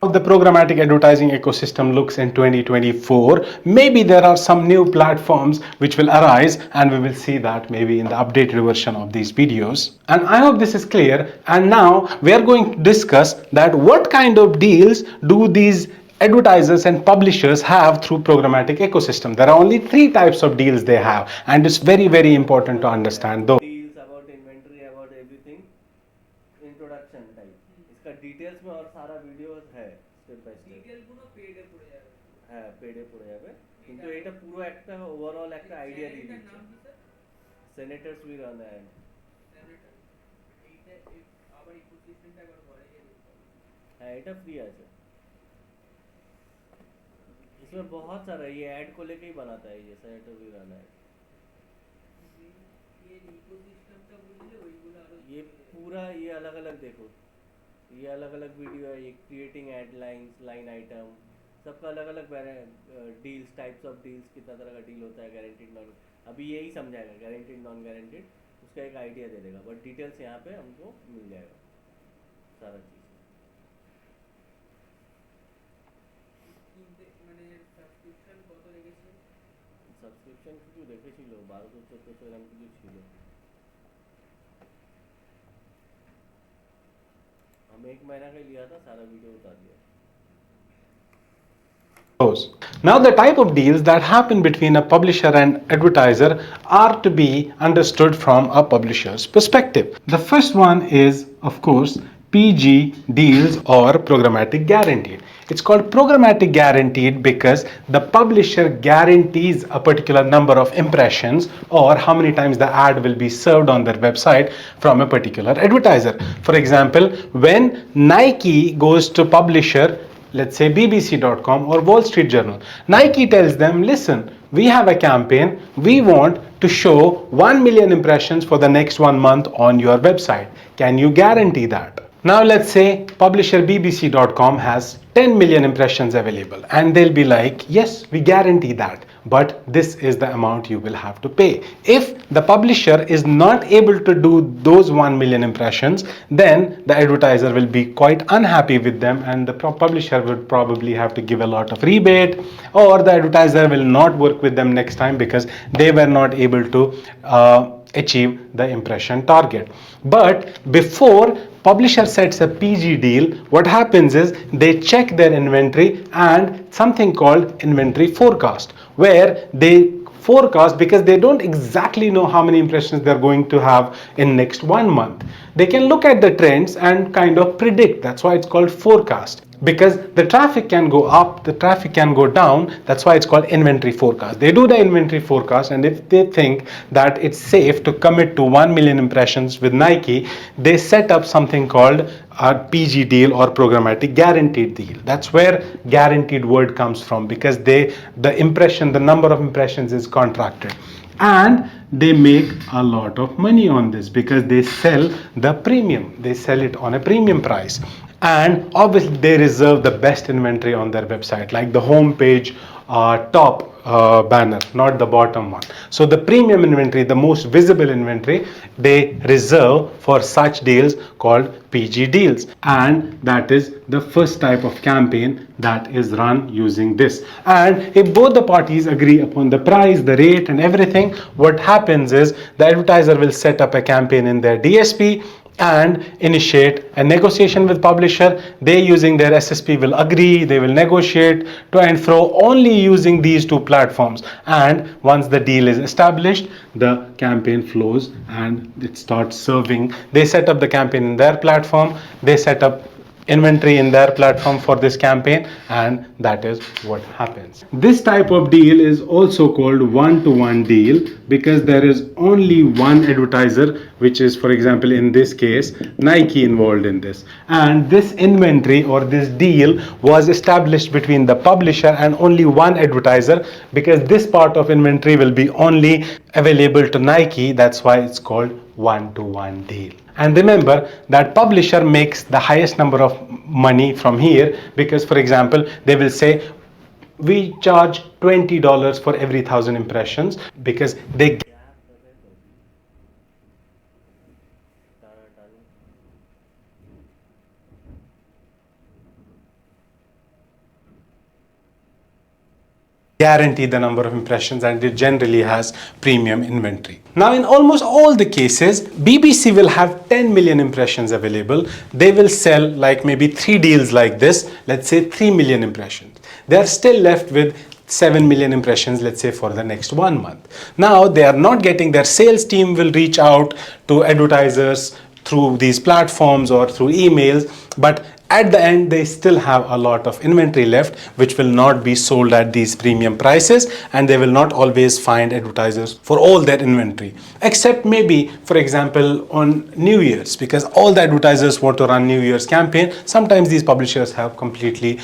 How the programmatic advertising ecosystem looks in 2024. Maybe there are some new platforms which will arise, and we will see that maybe in the updated version of these videos. And I hope this is clear. And now we are going to discuss that what kind of deals do these advertisers and publishers have through programmatic ecosystem. There are only three types of deals they have, and it's very important to understand those. Deals about inventory about everything introduction type इसका details में और सारा video है step by step detail গুলো পেডে পড়ে যাবে হ্যাঁ পেডে পড়ে যাবে কিন্তু এটা পুরো একটা ওভারঅল একটা আইডিয়া দিয়ে চ্যানেলটার দিচ্ছে নাম কি sir senators we run ad senator এইটা আবার ইকোসিস্টেমটা একবার বলে দিয়ে দিতে হবে हाँ এটা फ्री আছে इसमें बहुत सारा ये ऐड को लेके ही बनाता है ये सेनेटर वी रन ऐड ये इकोसिस्टमটা বুঝলে ওইগুলো আরো ये पूरा ये अलग अलग देखो ये अलग अलग वीडियो है ये creating ad lines line item सबका अलग अलग डील्स टाइप्स ऑफ डील्स कितना तरह का डील होता है गारंटीड नॉन अभी यही समझाएगा गारंटीड नॉन गारंटीड उसका एक आइडिया दे देगा बट डिटेल्स यहाँ पे हमको मिल जाएगा सारा चीज़ মানে সাবস্ক্রিপশন কত রেখেছে সাবস্ক্রিপশন কিছু রেখেছিল 1200-1400 এরকম কিছু ছিল हम एक महीना का लिया था सारा वीडियो बता दिया Now, the type of deals that happen between a publisher and advertiser are to be understood from a publisher's perspective. The first one is, of course, PG deals or programmatic guaranteed. It's called programmatic guaranteed because the publisher guarantees a particular number of impressions or how many times the ad will be served on their website from a particular advertiser. For example, when Nike goes to publisher, let's say bbc.com or Wall Street Journal, Nike tells them, listen, we have a campaign, we want to show 1 million impressions for the next 1 month on your website. Can you guarantee that? Now let's say publisher bbc.com has 10 million impressions available and they'll be like, yes, we guarantee that, but this is the amount you will have to pay. If the publisher is not able to do those 1 million impressions, then the advertiser will be quite unhappy with them and the publisher would probably have to give a lot of rebate, or the advertiser will not work with them next time because they were not able to achieve the impression target. But before publisher sets a PG deal, what happens is they check their inventory and something called inventory forecast, where they forecast because they don't exactly know how many impressions they're going to have in next 1 month. They can look at the trends and kind of predict. That's why it's called forecast, because the traffic can go up, the traffic can go down. That's why it's called inventory forecast. They do the inventory forecast, and if they think that it's safe to commit to 1 million impressions with Nike, they set up something called a PG deal or programmatic guaranteed deal. That's where guaranteed word comes from, because the number of impressions is contracted. And they make a lot of money on this because they sell the premium. They sell it on a premium price. And obviously they reserve the best inventory on their website, like the home page top banner, not the bottom one. So the premium inventory, the most visible inventory, they reserve for such deals called PG deals. And that is the first type of campaign that is run using this. And if both the parties agree upon the price, the rate and everything, what happens is the advertiser will set up a campaign in their DSP and initiate a negotiation with publisher. They, using their SSP, will agree, they will negotiate to and fro only using these two platforms. And once the deal is established, the campaign flows and it starts serving. They set up the campaign in their platform, they set up inventory in their platform for this campaign, and that is what happens. This type of deal is also called one-to-one deal because there is only one advertiser, which is, for example, in this case, Nike involved in this. And this inventory or this deal was established between the publisher and only one advertiser, because this part of inventory will be only available to Nike. That's why it's called one-to-one deal. And remember that publisher makes the highest number of money from here because, for example, they will say we charge $20 for every 1,000 impressions because they guarantee the number of impressions, and it generally has premium inventory. Now, in almost all the cases, BBC will have 10 million impressions available. They will sell like maybe 3 deals like this, let's say 3 million impressions. They are still left with 7 million impressions, let's say, for the next 1 month. Now, they are not getting, their sales team will reach out to advertisers through these platforms or through emails, but at the end they still have a lot of inventory left which will not be sold at these premium prices, and they will not always find advertisers for all their inventory, except maybe, for example, on New Year's, because all the advertisers want to run New Year's campaign. Sometimes these publishers have completely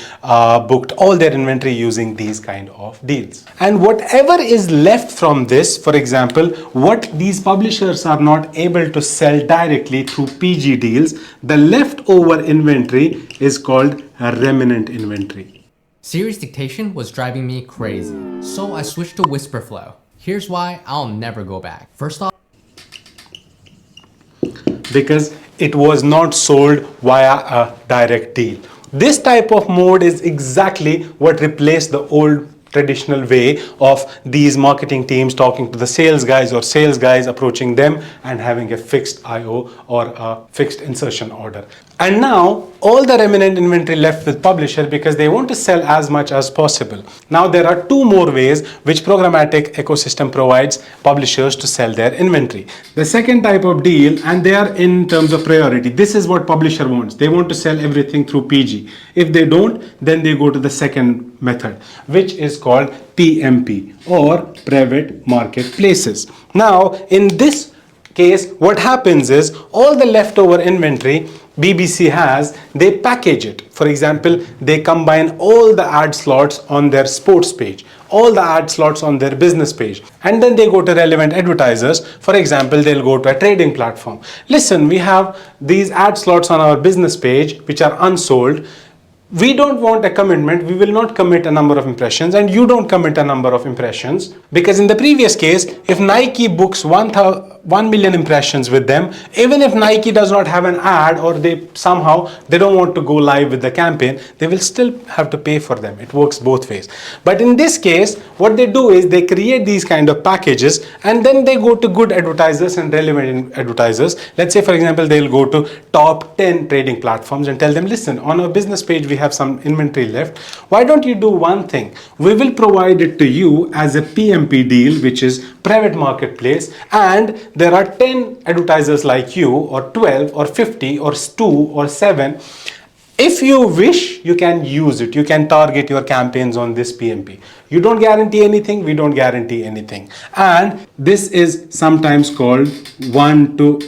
booked all their inventory using these kind of deals. And whatever is left from this, for example, what these publishers are not able to sell directly through PG deals, the leftover inventory is called a remnant inventory. Siri's dictation was driving me crazy, so I switched to whisper flow. Here's why I'll never go back. First off, because it was not sold via a direct deal. This type of mode is exactly what replaced the old traditional way of these marketing teams talking to the sales guys, or sales guys approaching them and having a fixed IO or a fixed insertion order. And now all the remnant inventory left with publisher, because they want to sell as much as possible. Now there are 2 more ways which programmatic ecosystem provides publishers to sell their inventory. The second type of deal, and they are in terms of priority. This is what publisher wants. They want to sell everything through PG. If they don't, then they go to the second method, which is called PMP, or private marketplaces. Now in this case, what happens is all the leftover inventory BBC has, they package it. For example, they combine all the ad slots on their sports page, all the ad slots on their business page, and then they go to relevant advertisers. For example, they'll go to a trading platform. Listen, we have these ad slots on our business page which are unsold. We don't want a commitment. We will not commit a number of impressions, and you don't commit a number of impressions, because in the previous case, if Nike books 1 million impressions with them, even if Nike does not have an ad, or they don't want to go live with the campaign, they will still have to pay for them. It works both ways. But in this case, what they do is they create these kind of packages, and then they go to good advertisers and relevant advertisers. Let's say, for example, they'll go to top 10 trading platforms and tell them, listen, on our business page we have some inventory left. Why don't you do one thing? We will provide it to you as a PMP deal, which is private marketplace, and there are 10 advertisers like you, or 12 or 50 or 2 or 7. If you wish, you can use it. You can target your campaigns on this PMP. You don't guarantee anything, we don't guarantee anything. And this is sometimes called one to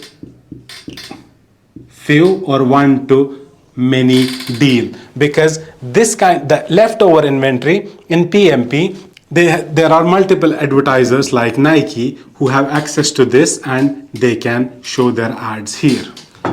few or one to many deal, because the leftover inventory in PMP, there are multiple advertisers like Nike who have access to this, and they can show their ads here.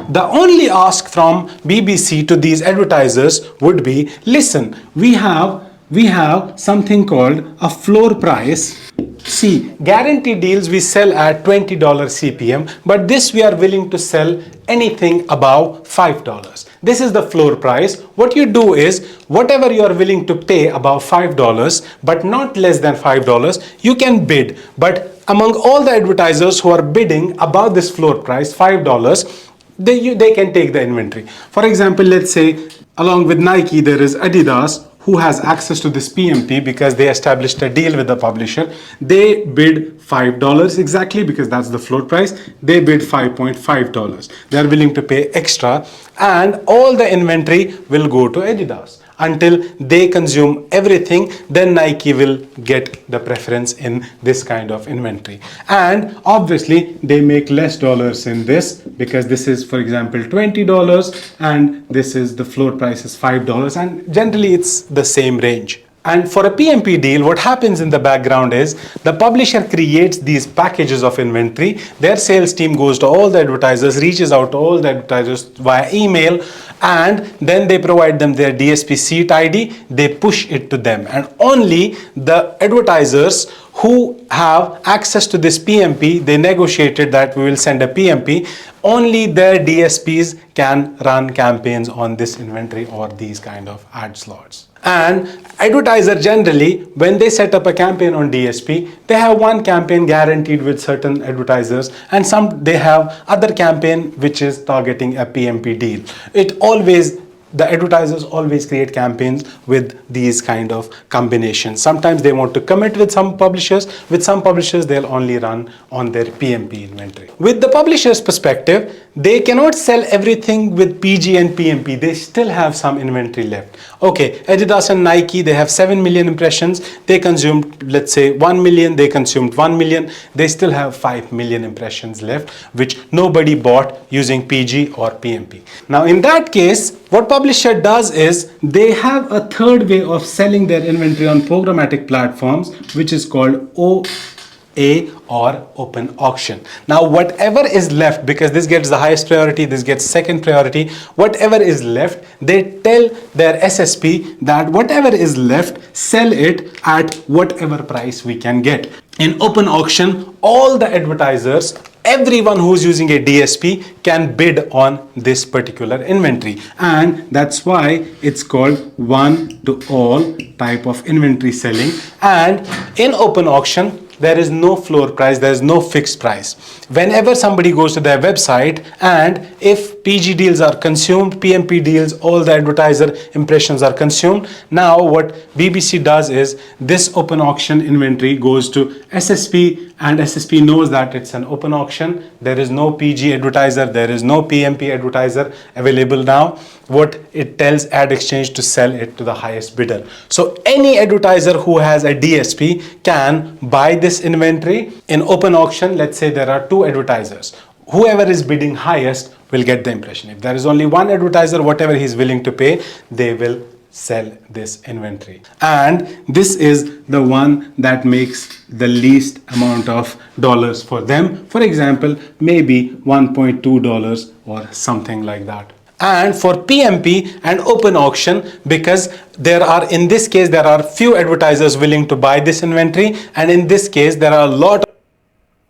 The only ask from BBC to these advertisers would be, listen, we have something called a floor price. See, guarantee deals we sell at $20 CPM, but this we are willing to sell anything above $5. This is the floor price. What you do is, whatever you are willing to pay above $5, but not less than $5, you can bid. But among all the advertisers who are bidding above this floor price, $5, they can take the inventory. For example, let's say along with Nike, there is Adidas, who has access to this PMP because they established a deal with the publisher. They bid $5 exactly, because that's the floor price. They bid $5.5. They are willing to pay extra, and all the inventory will go to Adidas until they consume everything. Then Nike will get the preference in this kind of inventory, and obviously they make less dollars in this, because this is, for example, $20 and this is the floor price is $5, and generally it's the same range. And for a PMP deal, what happens in the background is the publisher creates these packages of inventory. Their sales team goes to all the advertisers, reaches out to all the advertisers via email, and then they provide them their DSP seat ID. They push it to them, and only the advertisers who have access to this PMP, they negotiated that we will send a PMP, only their DSPs can run campaigns on this inventory or these kind of ad slots. And advertiser generally, when they set up a campaign on DSP, they have one campaign guaranteed with certain advertisers, and some they have other campaign which is targeting a PMP deal. It always, the advertisers always create campaigns with these kind of combinations. Sometimes they want to commit with some publishers. With some publishers, they'll only run on their PMP inventory. With the publisher's perspective, they cannot sell everything with PG and PMP. They still have some inventory left. Okay, Adidas and Nike, they have 7 million impressions. They consumed, let's say, 1 million. They consumed 1 million. They still have 5 million impressions left, which nobody bought using PG or PMP. Now, in that case, what publisher does is they have a third way of selling their inventory on programmatic platforms, which is called OA or open auction. Now, whatever is left, because this gets the highest priority, this gets second priority, whatever is left, they tell their SSP that whatever is left, sell it at whatever price we can get. In open auction, all the advertisers, everyone who's using a DSP can bid on this particular inventory, and that's why it's called one to all type of inventory selling. And in open auction, there is no floor price, there is no fixed price. Whenever somebody goes to their website, and if PG deals are consumed, PMP deals, all the advertiser impressions are consumed, now what BBC does is this open auction inventory goes to SSP, and SSP knows that it's an open auction. There is no PG advertiser, there is no PMP advertiser available now. What it tells Ad Exchange to sell it to the highest bidder. So any advertiser who has a DSP can buy this inventory in open auction. Let's say there are two advertisers. Whoever is bidding highest will get the impression. If there is only one advertiser, whatever he is willing to pay, they will sell this inventory. And this is the one that makes the least amount of dollars for them. For example, maybe $1.2 or something like that. And for PMP and open auction, because there are, in this case, there are few advertisers willing to buy this inventory, and in this case, there are a lot of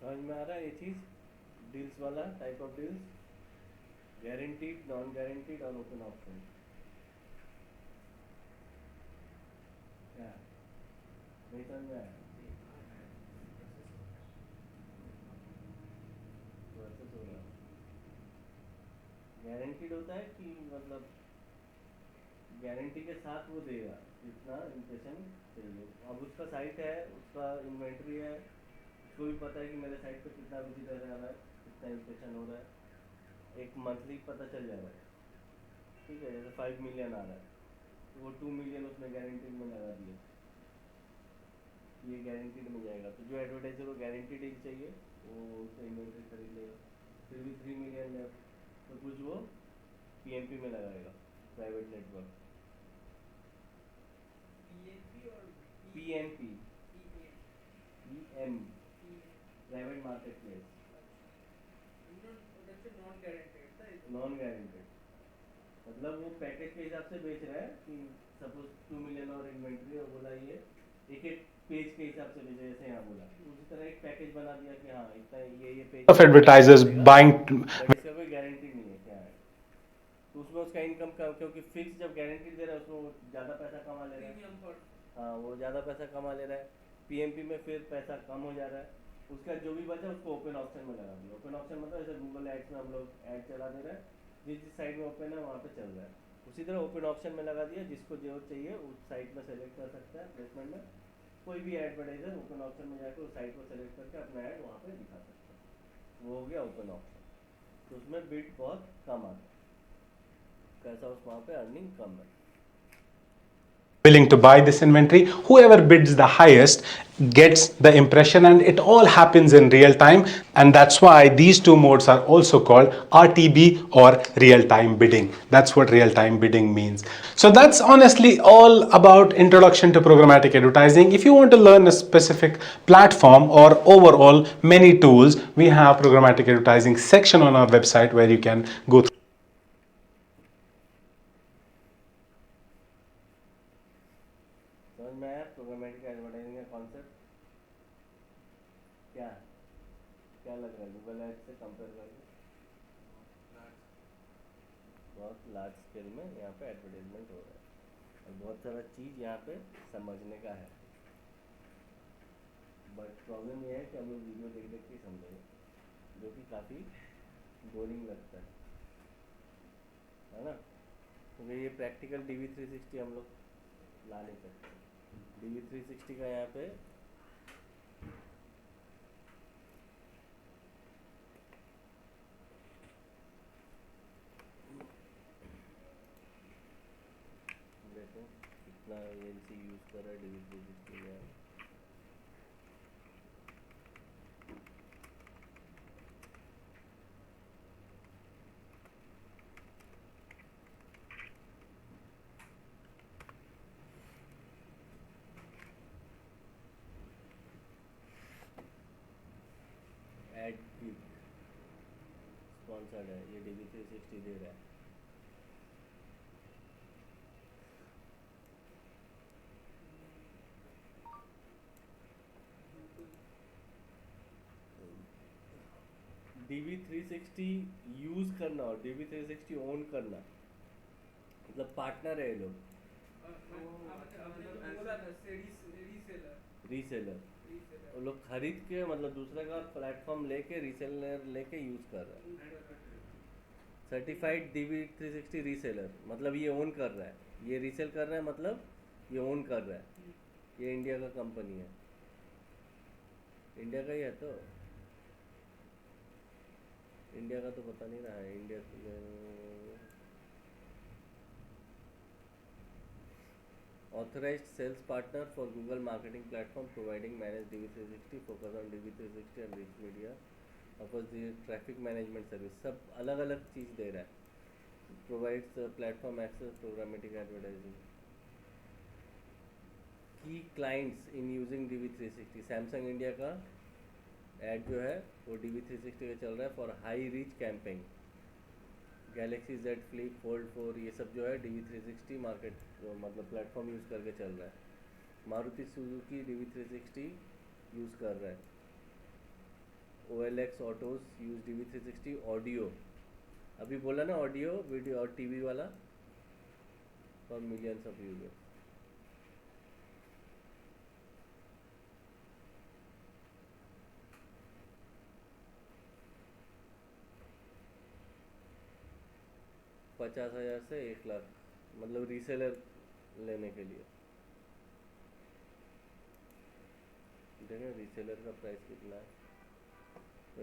समझ में आ रहा है ये चीज, deals वाला type of deals, guaranteed, non guaranteed और open option. क्या नहीं समझ में आया? वर्सेस हो रहा है. गारंटीड होता है कि मतलब गारंटी के साथ वो देगा जितना इंप्रेशन चाहिए. अब उसका साइट है, उसका इन्वेंट्री है, उसको भी पता है कि मेरे साइट पे कितना विजिटर आ रहा है, कितना इंप्रेशन हो रहा है, एक मंथली पता चल जा रहा है. ठीक है, जैसे 5 मिलियन आ रहा है तो वो 2 मिलियन उसने गारंटीड में लगा दिया, ये गारंटीड में जाएगा. तो जो एडवर्टाइजर को गारंटी डील चाहिए वो उससे इन्वेंट्री खरीद लेगा. फिर भी 3 मिलियन लेफ्ट, तो कुछ वो पीएमपी में लगाएगा, प्राइवेट नेटवर्क. पीएनपी और PMP, PM private market place, non guaranteed था. Non guaranteed. मतलब वो पैकेज के हिसाब से बेच रहा है कि सपोज 2 मिलियन और इन्वेंट्री, और बोला ये एक एक पेज के हिसाब से बेचे, जैसे यहाँ बोला उसी तरह एक पैकेज बना दिया कि हाँ इतना ये page of advertisers buying. But इसका कोई गारंटी नहीं है क्या है. तो उसमें उसका इनकम का, क्योंकि फिक्स जब गारंटी दे रहा है उसमें वो ज़्यादा पैसा कमा ले रहा है. प्रीमियम पर हाँ, वो ज़्यादा पैसा कमा ले रहा है. पीएमपी में फिर पैसा कम हो जा रहा है. उसका जो भी बचा उसको ओपन ऑप्शन में लगा दिया. ओपन ऑप्शन मतलब जैसे गूगल एड्स में हम लोग ऐड चला दे रहे हैं, जिस जिस साइट में ओपन है वहाँ पे चल रहा है, उसी तरह ओपन ऑप्शन में लगा दिया. जिसको जो चाहिए उस साइट में सेलेक्ट कर सकता है. प्लेसमेंट में कोई भी एडवर्टाइजर ओपन ऑप्शन में जाकर उस साइट को सेलेक्ट करके अपना ऐड वहाँ पे दिखा सकता है. वो हो गया ओपन ऑप्शन. तो उसमें बिड बहुत कम आता है, कैसा उस वहाँ पे अर्निंग कम है. Willing to buy this inventory, whoever bids the highest gets the impression, and it all happens in real time. And that's why these two modes are also called RTB or real time bidding. That's what real time bidding means. So that's honestly all about introduction to programmatic advertising. If you want to learn a specific platform or overall many tools, we have programmatic advertising section on our website where you can go through. समझ में आया programmatic advertising का concept? क्या क्या लग रहा है Google ads से कंपेयर करके? बहुत लार्ज स्केल में यहाँ पे एडवर्टाइजमेंट हो रहा है. और बहुत सारा चीज़ यहाँ पे समझने का है, बट प्रॉब्लम ये है कि हम लोग वीडियो देख देख के समझेंगे, जो कि काफ़ी बोरिंग लगता है ना। क्योंकि ये प्रैक्टिकल DV360 हम लोग ला नहीं सकते। DV360 का यहाँ पे देखो कितना एजेंसी यूज़ कर रहा है DV360 में। एड क्विक स्पॉन्सर्ड है, ये DV360 दे रहा है। DV360 यूज़ करना और DV360 ओन करना, मतलब पार्टनर है ये लोग, आपने जो बोला था रीसेलर रीसेलर। वो लोग खरीद के मतलब दूसरे का प्लेटफॉर्म लेके रीसेलर लेके यूज़ कर रहा है। सर्टिफाइड DV360 रीसेलर मतलब ये ओन कर रहा है, ये रीसेल कर रहा है मतलब ये ओन कर रहा है। ये इंडिया का कंपनी है, इंडिया का ही है तो इंडिया का तो पता नहीं रहा है। India authorised sales partner for Google marketing platform providing manage DV360 focus on DV360 and rich media offers the traffic management service. सब अलग अलग चीज़ दे रहा है। Provides platform access programmatic advertising की clients in using DV360। Samsung India का ad जो है वो DV360 का चल रहा है for high reach campaign. Galaxy Z flip fold 4 ये सब जो है DV360 मार्केट मतलब प्लेटफॉर्म यूज़ करके चल रहा है। मारुति सुजुकी DV360 यूज़ कर रहा है। OLX autos use DV360 audio, अभी बोला ना ऑडियो वीडियो और टीवी वाला, फॉर मिलियंस ऑफ यूजर्स। $50,000 से 1 लाख मतलब रीसेलर लेने के लिए। देखें रीसेलर का प्राइस कितना है।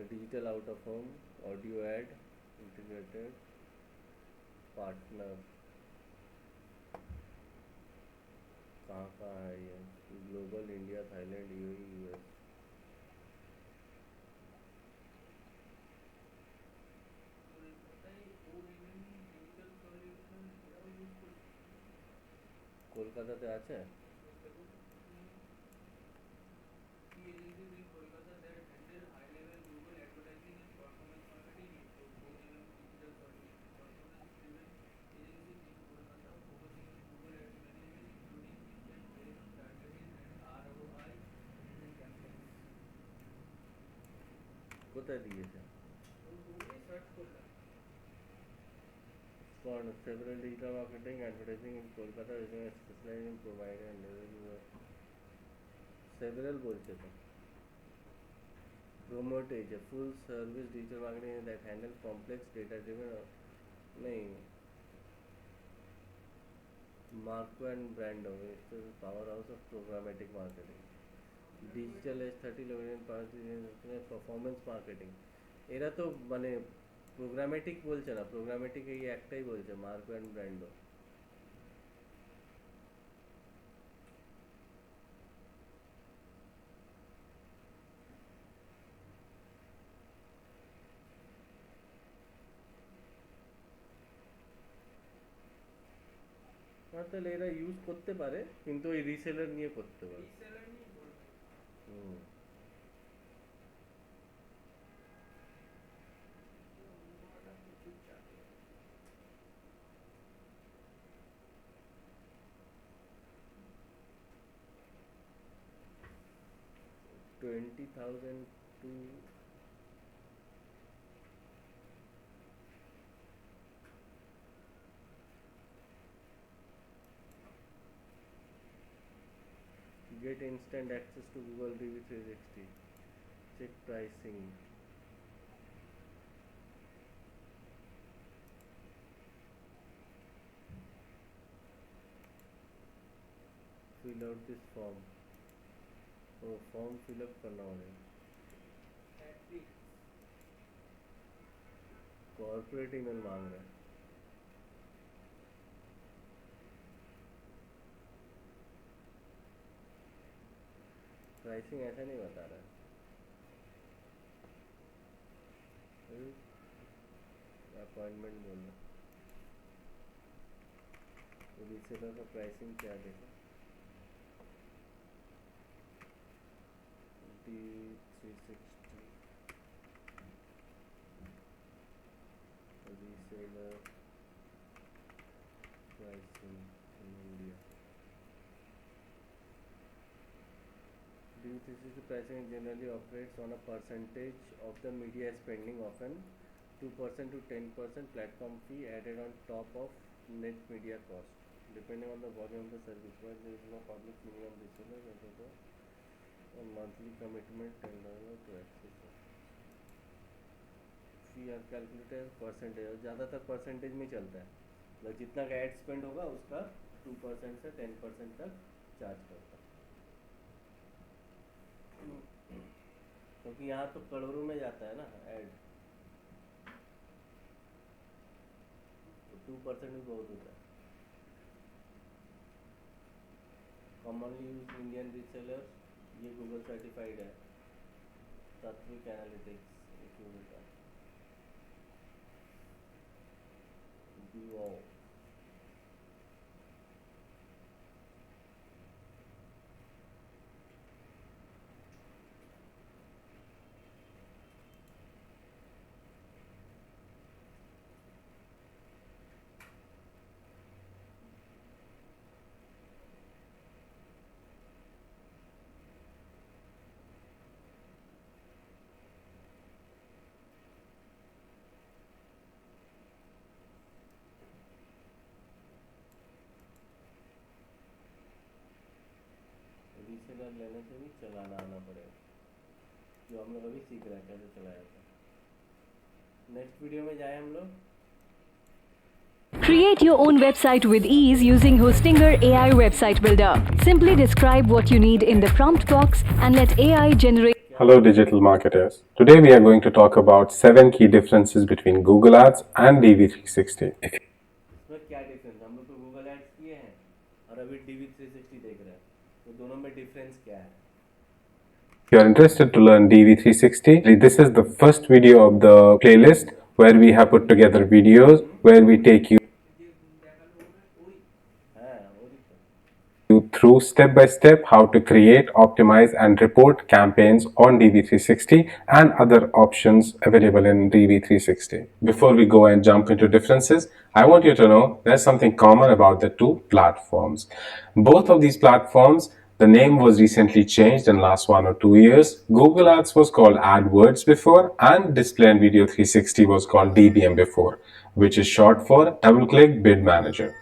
Digital out of home audio ad integrated partner कहाँ कहाँ है ये, global India Thailand UAE US। কলকাতাতে আছে কোথায় দিয়েছে for several digital marketing advertising in Kolkata using a specialized provider and several बोलते थे। Promote is a full service digital marketing that handle complex data driven नहीं Marco and Brando is the powerhouse of programmatic marketing. Digital is 30 location performance marketing এরা তো মানে programmatic বলছে না, programmatic এই একটাই বলছে মার্কো অ্যান্ড ব্র্যান্ডো। তাহলে এরা ইউজ করতে পারে কিন্তু ওই রিসেলার নিয়ে করতে পারে। হুম 20,000 to instant access to Google DV360. Check pricing. Fill out this form. Oh, form fill up करना होगा. कॉर्पोरेट ईमेल मांग रहा है. प्राइसिंग ऐसा नहीं बता रहा है. अपॉइंटमेंट बोलना. रीसेलर का प्राइसिंग क्या देखा. D360 reseller pricing in India. D360 pricing generally operates on a percentage of the media spending, often 2% to 10% platform fee added on top of net media cost, depending on the volume of the service. While there is no public minimum reseller, a monthly commitment $10 to access. Fee are calculated percentage, और ज़्यादातर percentage में चलता है. मतलब जितना का ad spend होगा उसका 2% से 10% तक चार्ज करता है. क्योंकि यहाँ तो करोड़ों में जाता है ना एड, तो 2% भी बहुत होता है. कॉमनली यूज इंडियन रीसेलर, ये गूगल सर्टिफाइड है. तात्विक एनालिटिक्स Wow. रीसेलर लेने से भी चलाना आना पड़ेगा, जो हम लोग अभी सीख रहे हैं कैसे चलाया था. नेक्स्ट वीडियो में जाए हम लोग. Create your own website with ease using Hostinger AI Website Builder. Simply describe what you need in the prompt box and let AI generate. Hello digital marketers. Today we are going to talk about 7 key differences between Google Ads and DV360. इसमें क्या difference, हम लोग तो Google ads किए हैं और अभी DV360 देख रहे हैं, तो दोनों में डिफरेंस क्या है. If you are interested to learn DV360, this is the first video of the playlist where we have put together videos where we take you through step by step how to create, optimize and report campaigns on DV360 and other options available in DV360. Before we go and jump into differences, I want you to know there's something common about the two platforms. Both of these platforms, the name was recently changed in the last 1 or 2 years. Google Ads was called AdWords before, and Display and Video 360 was called DBM before, which is short for Double-Click Bid Manager.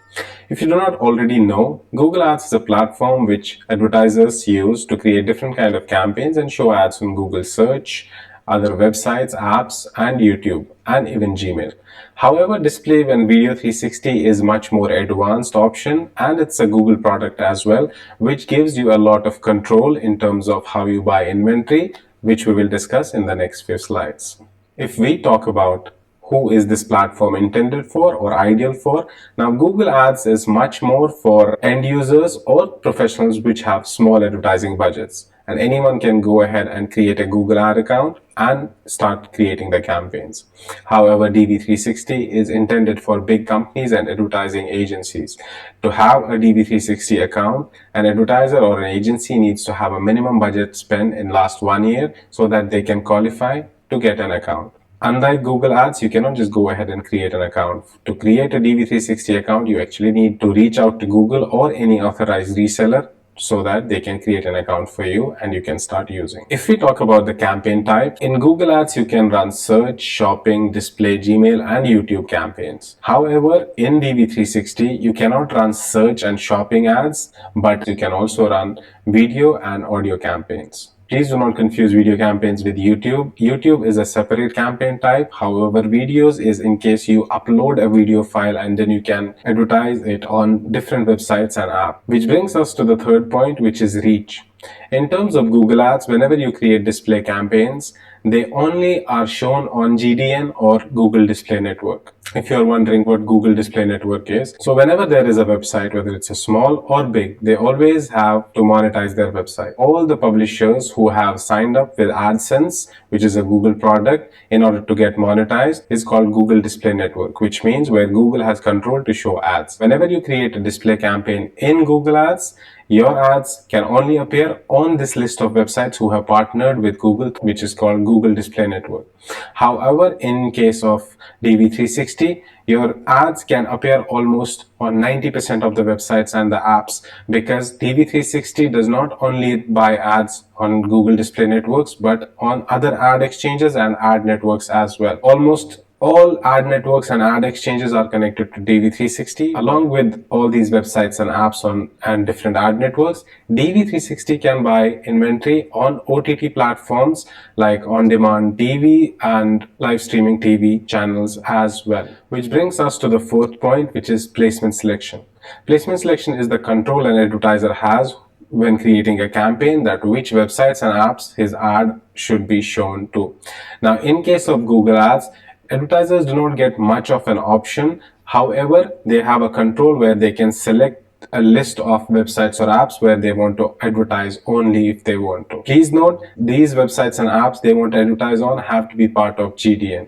If you do not already know, Google Ads is a platform which advertisers use to create different kind of campaigns and show ads on Google Search, other websites, apps, and YouTube, and even Gmail. However, Display and Video 360 is much more advanced option, and it's a Google product as well, which gives you a lot of control in terms of how you buy inventory, which we will discuss in the next few slides. If we talk about who is this platform intended for or ideal for? Now, Google Ads is much more for end users or professionals which have small advertising budgets. And anyone can go ahead and create a Google Ad account and start creating the campaigns. However, DV360 is intended for big companies and advertising agencies. To have a DV360 account, an advertiser or an agency needs to have a minimum budget spent in last 1 year so that they can qualify to get an account. Unlike Google Ads, you cannot just go ahead and create an account. To create a DV360 account, you actually need to reach out to Google or any authorized reseller so that they can create an account for you and you can start using. If we talk about the campaign type, in Google Ads you can run search, shopping, display, Gmail and YouTube campaigns. However, in DV360 you cannot run search and shopping ads, but you can also run video and audio campaigns. Please do not confuse video campaigns with YouTube. YouTube is a separate campaign type. However, videos is in case you upload a video file and then you can advertise it on different websites and apps. Which brings us to the third point, which is reach. In terms of Google Ads, whenever you create display campaigns, they only are shown on GDN or Google Display Network. If you're wondering what Google Display Network is, so whenever there is a website, whether it's a small or big, they always have to monetize their website. All the publishers who have signed up with AdSense, which is a Google product, in order to get monetized, is called Google Display Network, which means where Google has control to show ads. Whenever you create a display campaign in Google Ads, your ads can only appear on this list of websites who have partnered with Google, which is called Google Display Network. However, in case of DV360, your ads can appear almost on 90% of the websites and the apps, because DV360 does not only buy ads on Google Display Networks, but on other ad exchanges and ad networks as well. Almost all ad networks and ad exchanges are connected to DV360. Along with all these websites and apps and different ad networks, DV360 can buy inventory on OTT platforms like on-demand TV and live streaming TV channels as well. Which brings us to the fourth point, which is placement selection. Placement selection is the control an advertiser has when creating a campaign, that which websites and apps his ad should be shown to. Now, in case of Google Ads, advertisers do not get much of an option. However, they have a control where they can select a list of websites or apps where they want to advertise only if they want to. Please note, these websites and apps they want to advertise on have to be part of GDN.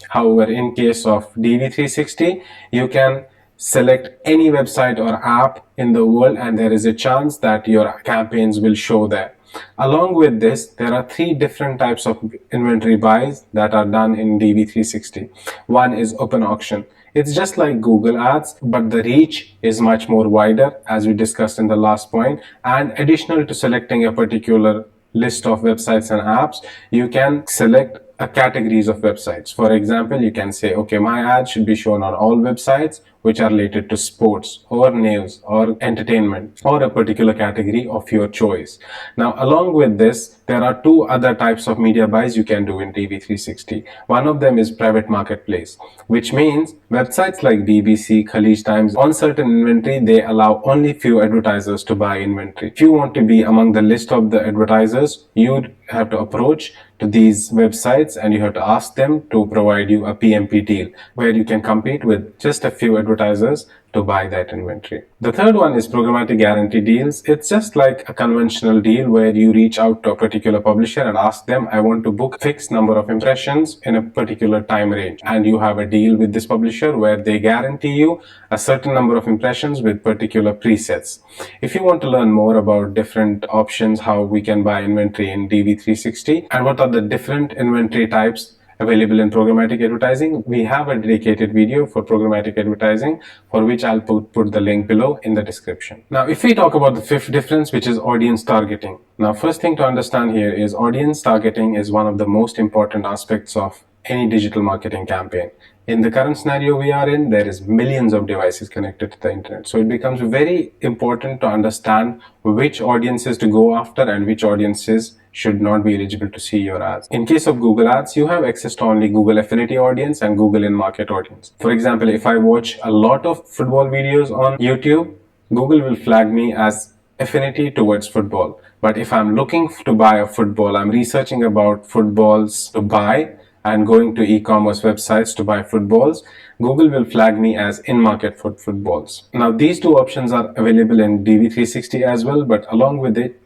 However, in case of DV360, you can select any website or app in the world and there is a chance that your campaigns will show there. Along with this, there are three different types of inventory buys that are done in DV360. One is open auction. It's just like Google Ads, but the reach is much more wider, as we discussed in the last point. And additional to selecting a particular list of websites and apps, you can select categories of websites. For example, you can say, okay, my ad should be shown on all websites which are related to sports or news or entertainment or a particular category of your choice. Now, along with this, there are two other types of media buys you can do in DV360. One of them is private marketplace, which means websites like BBC, Khalij Times, on certain inventory, they allow only few advertisers to buy inventory. If you want to be among the list of the advertisers, you'd have to approach to these websites and you have to ask them to provide you a PMP deal where you can compete with just a few advertisers to buy that inventory. The third one is programmatic guarantee deals. It's just like a conventional deal where you reach out to a particular publisher and ask them, I want to book fixed number of impressions in a particular time range. And you have a deal with this publisher where they guarantee you a certain number of impressions with particular presets. If you want to learn more about different options, how we can buy inventory in DV360 and what are the different inventory types available in programmatic advertising, we have a dedicated video for programmatic advertising for which I'll put the link below in the description. Now, if we talk about the fifth difference, which is audience targeting. Now, first thing to understand here is audience targeting is one of the most important aspects of any digital marketing campaign. In the current scenario we are in, there is millions of devices connected to the internet. So it becomes very important to understand which audiences to go after and which audiences should not be eligible to see your ads. In case of Google Ads, you have access to only Google Affinity audience and Google in-market audience. For example, if I watch a lot of football videos on YouTube, Google will flag me as affinity towards football. But if I'm looking to buy a football, I'm researching about footballs to buy and going to e-commerce websites to buy footballs, Google will flag me as in-market for footballs. Now, these two options are available in DV360 as well, but along with it,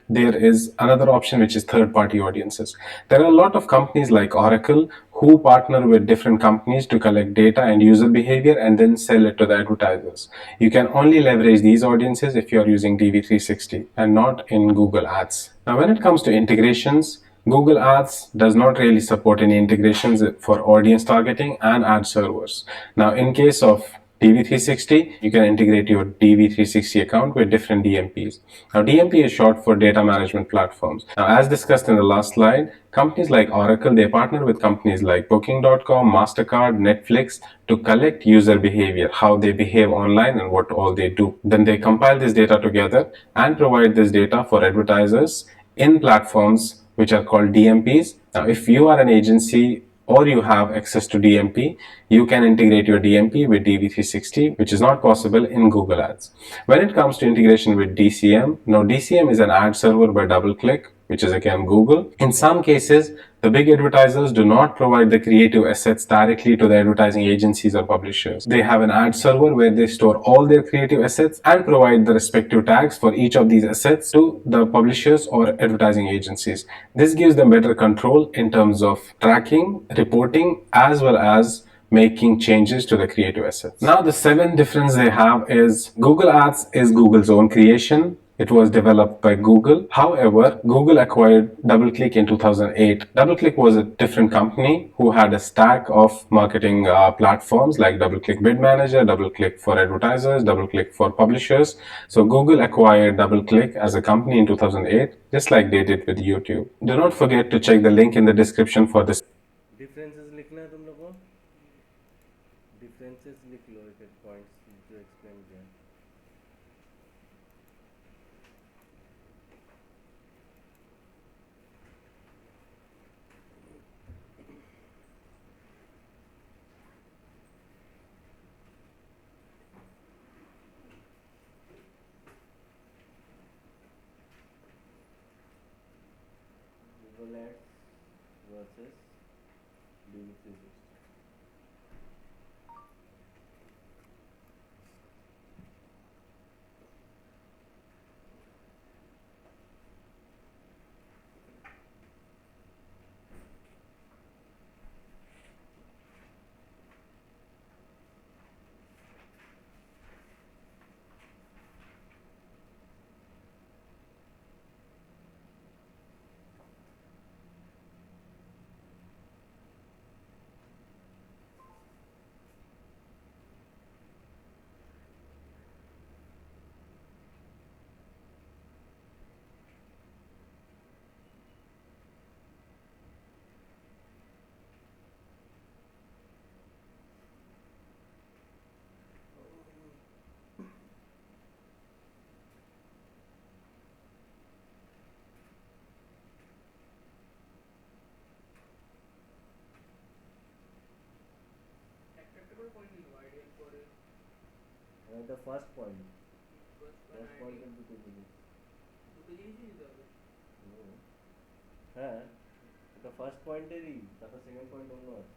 there is another option, which is third-party audiences. There are a lot of companies like Oracle who partner with different companies to collect data and user behavior and then sell it to the advertisers. You can only leverage these audiences if you're using DV360 and not in Google Ads. Now, when it comes to integrations, Google Ads does not really support any integrations for audience targeting and ad servers. Now, in case of DV360, you can integrate your DV360 account with different DMPs. Now, DMP is short for data management platforms. Now, as discussed in the last slide, companies like Oracle, they partner with companies like Booking.com, MasterCard, Netflix to collect user behavior, how they behave online and what all they do. Then they compile this data together and provide this data for advertisers in platforms which are called DMPs. Now, if you are an agency or you have access to DMP, you can integrate your DMP with DV360, which is not possible in Google Ads. When it comes to integration with DCM, now DCM is an ad server by DoubleClick, which is again Google. In some cases, the big advertisers do not provide the creative assets directly to the advertising agencies or publishers. They have an ad server where they store all their creative assets and provide the respective tags for each of these assets to the publishers or advertising agencies. This gives them better control in terms of tracking, reporting, as well as making changes to the creative assets. Now, the seventh difference they have is Google Ads is Google's own creation. It was developed by Google. However, Google acquired DoubleClick in 2008. DoubleClick was a different company who had a stack of marketing platforms like DoubleClick Bid Manager, DoubleClick for advertisers, DoubleClick for publishers. So Google acquired DoubleClick as a company in 2008, just like they did with YouTube. Do not forget to check the link in the description for this. Differences लिखना है तुम लोगों को, differences लिख लो एक एक points जो explain किया। Google Ads versus DV360. Acceptable point is ideal for a The first point first one first point ideal. দুটো জিনিস। দুটো জিনিসই দিতে হবে। হ্যাঁ, এটা ফার্স্ট পয়েন্টেরই, তারপর সেকেন্ড পয়েন্ট অন্য আছে।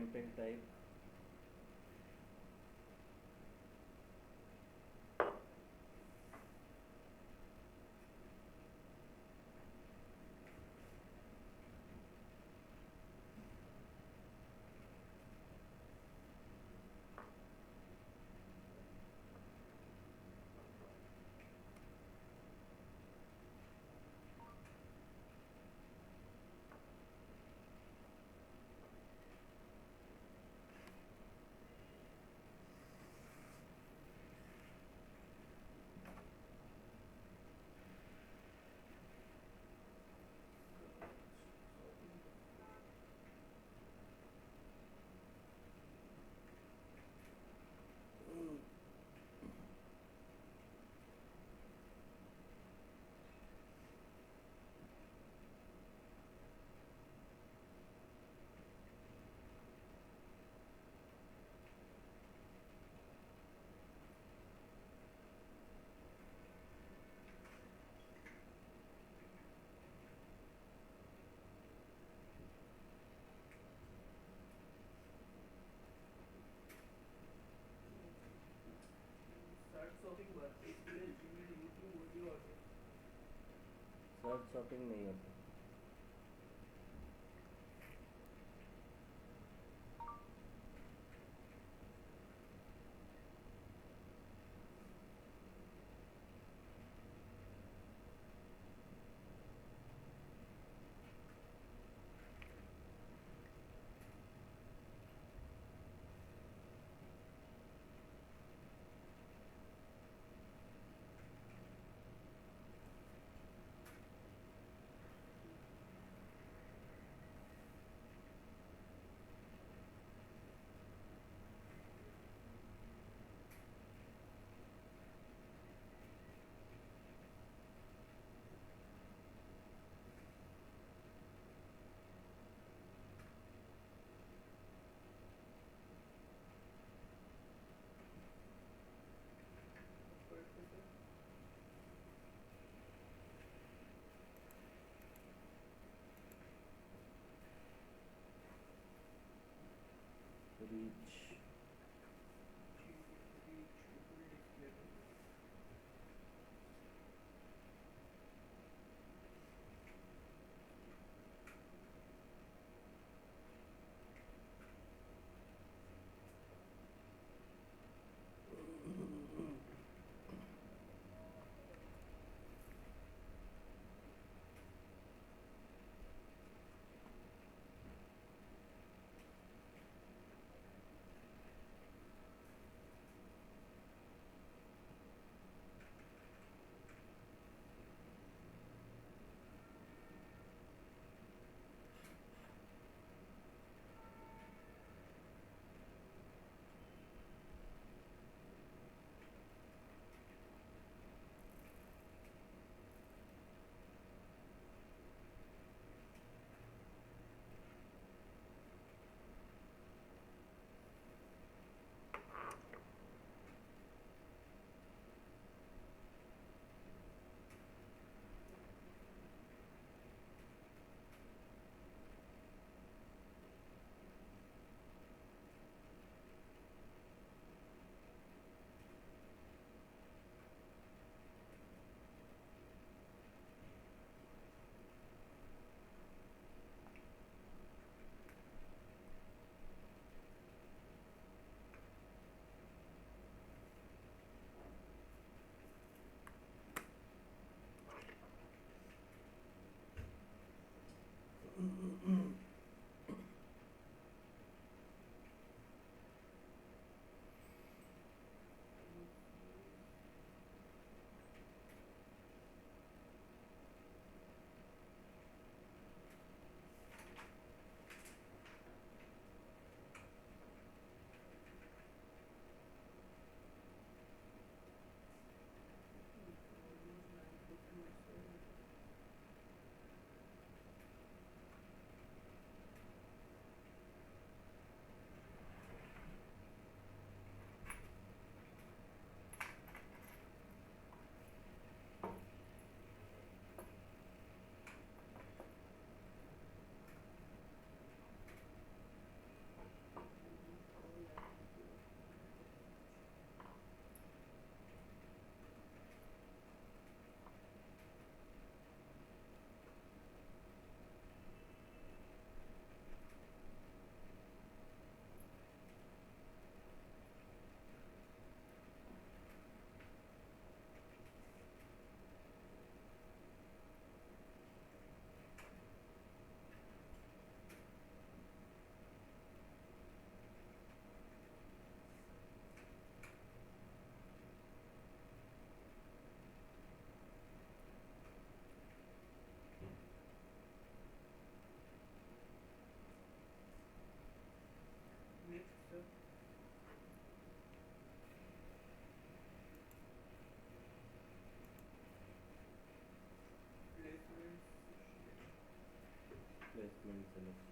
campaign type. Search shopping work इसके लिए Gmail YouTube audio audio search shopping नहीं होता. Reach. advertisement selection.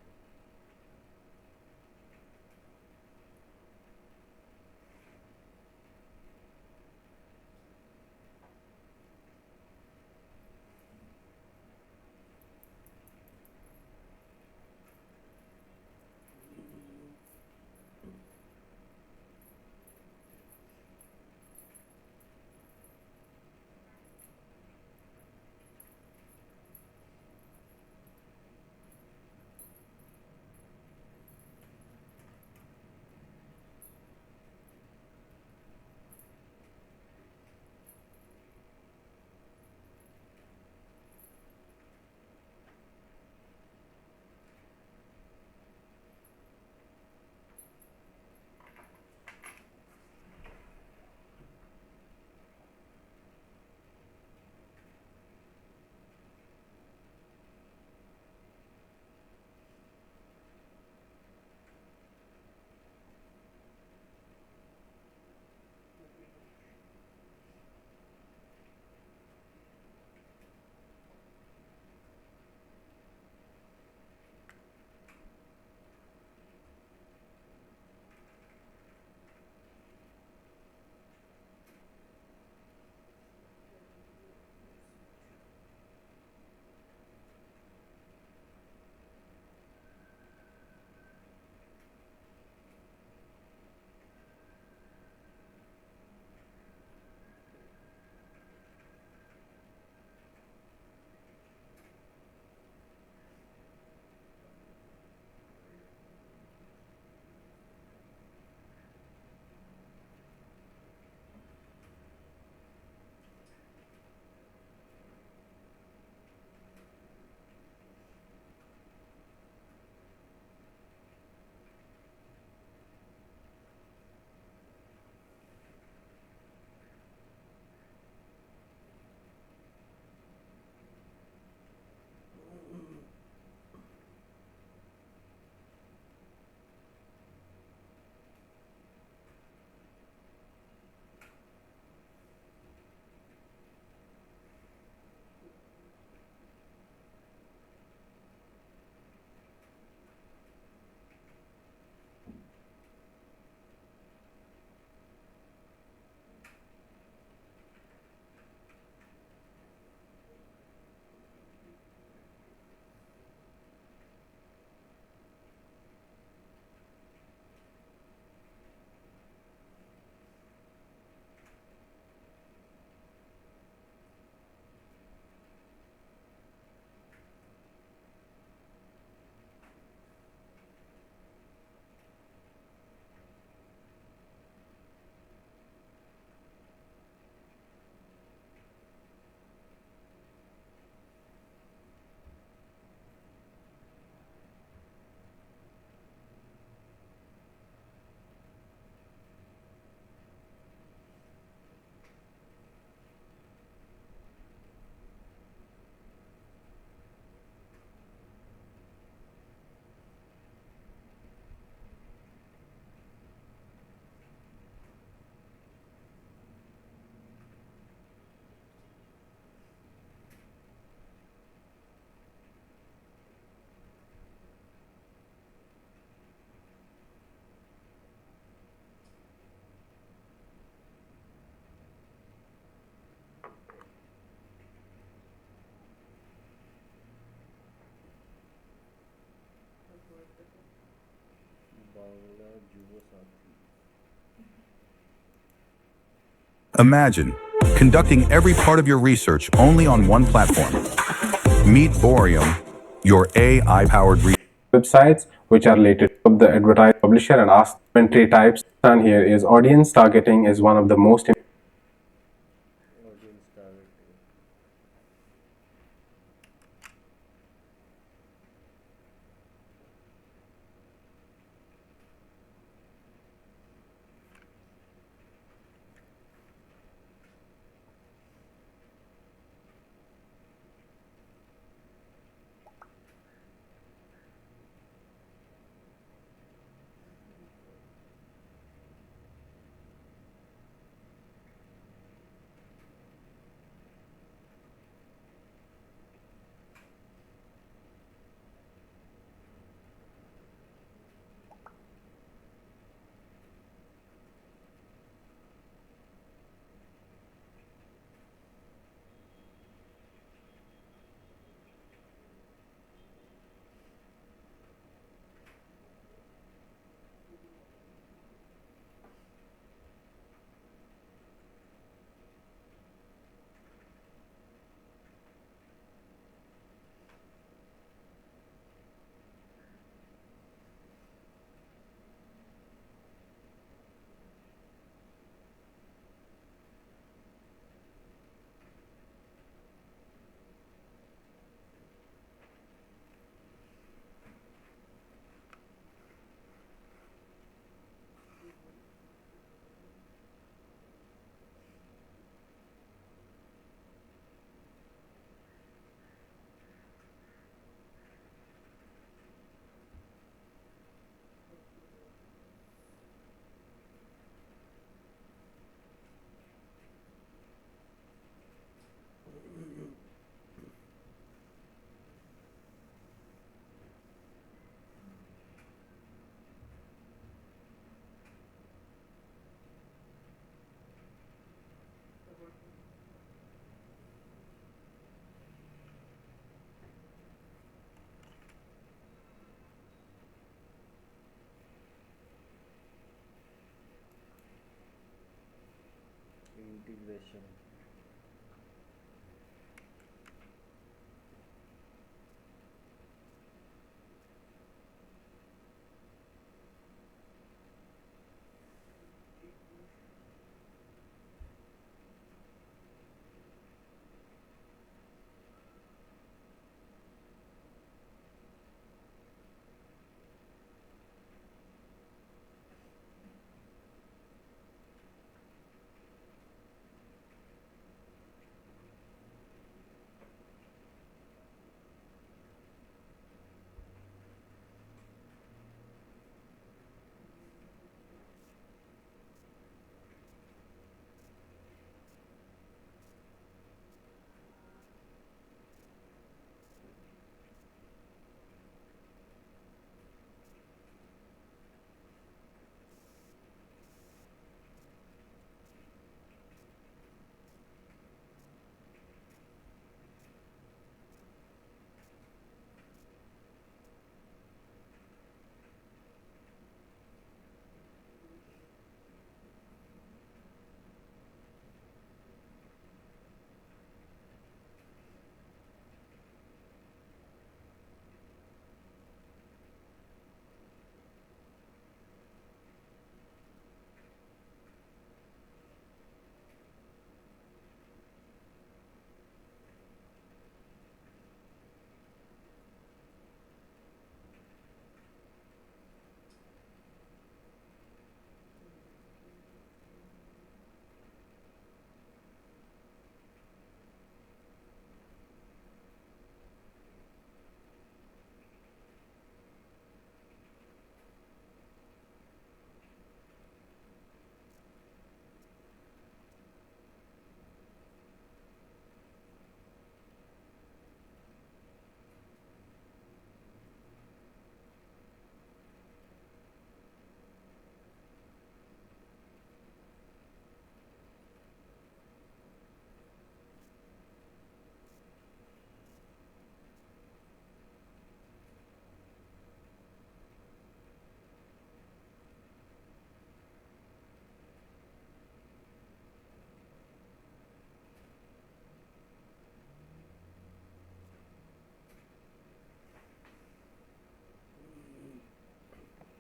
बांग्ला जुबो साथी. Imagine conducting every part of your research only on one platform. Meet Boreum, your AI-powered websites which are related to the advertising publisher and ask entry types. And here is audience targeting is one of the most Audience targeting. Integration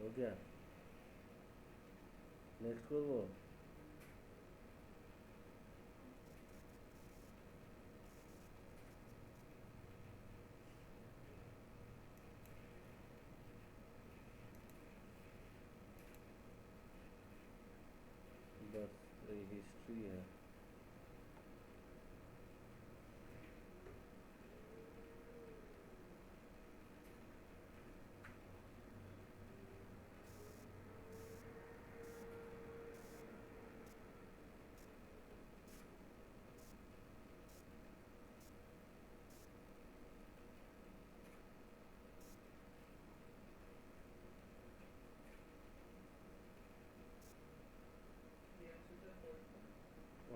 हो गया next करबो बस ये history है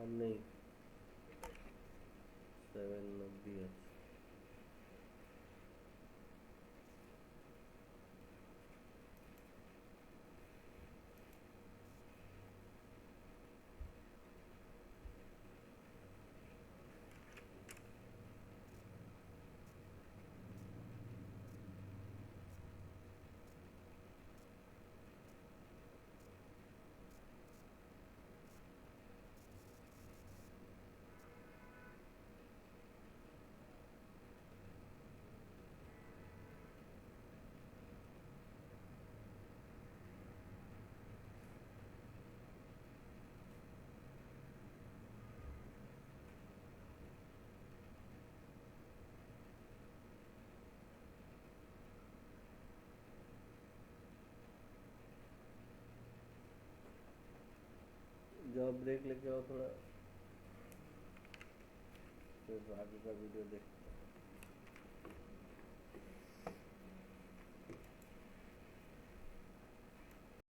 और नहीं 7 जाओ break लेके आओ थोड़ा फिर आगे का वीडियो देख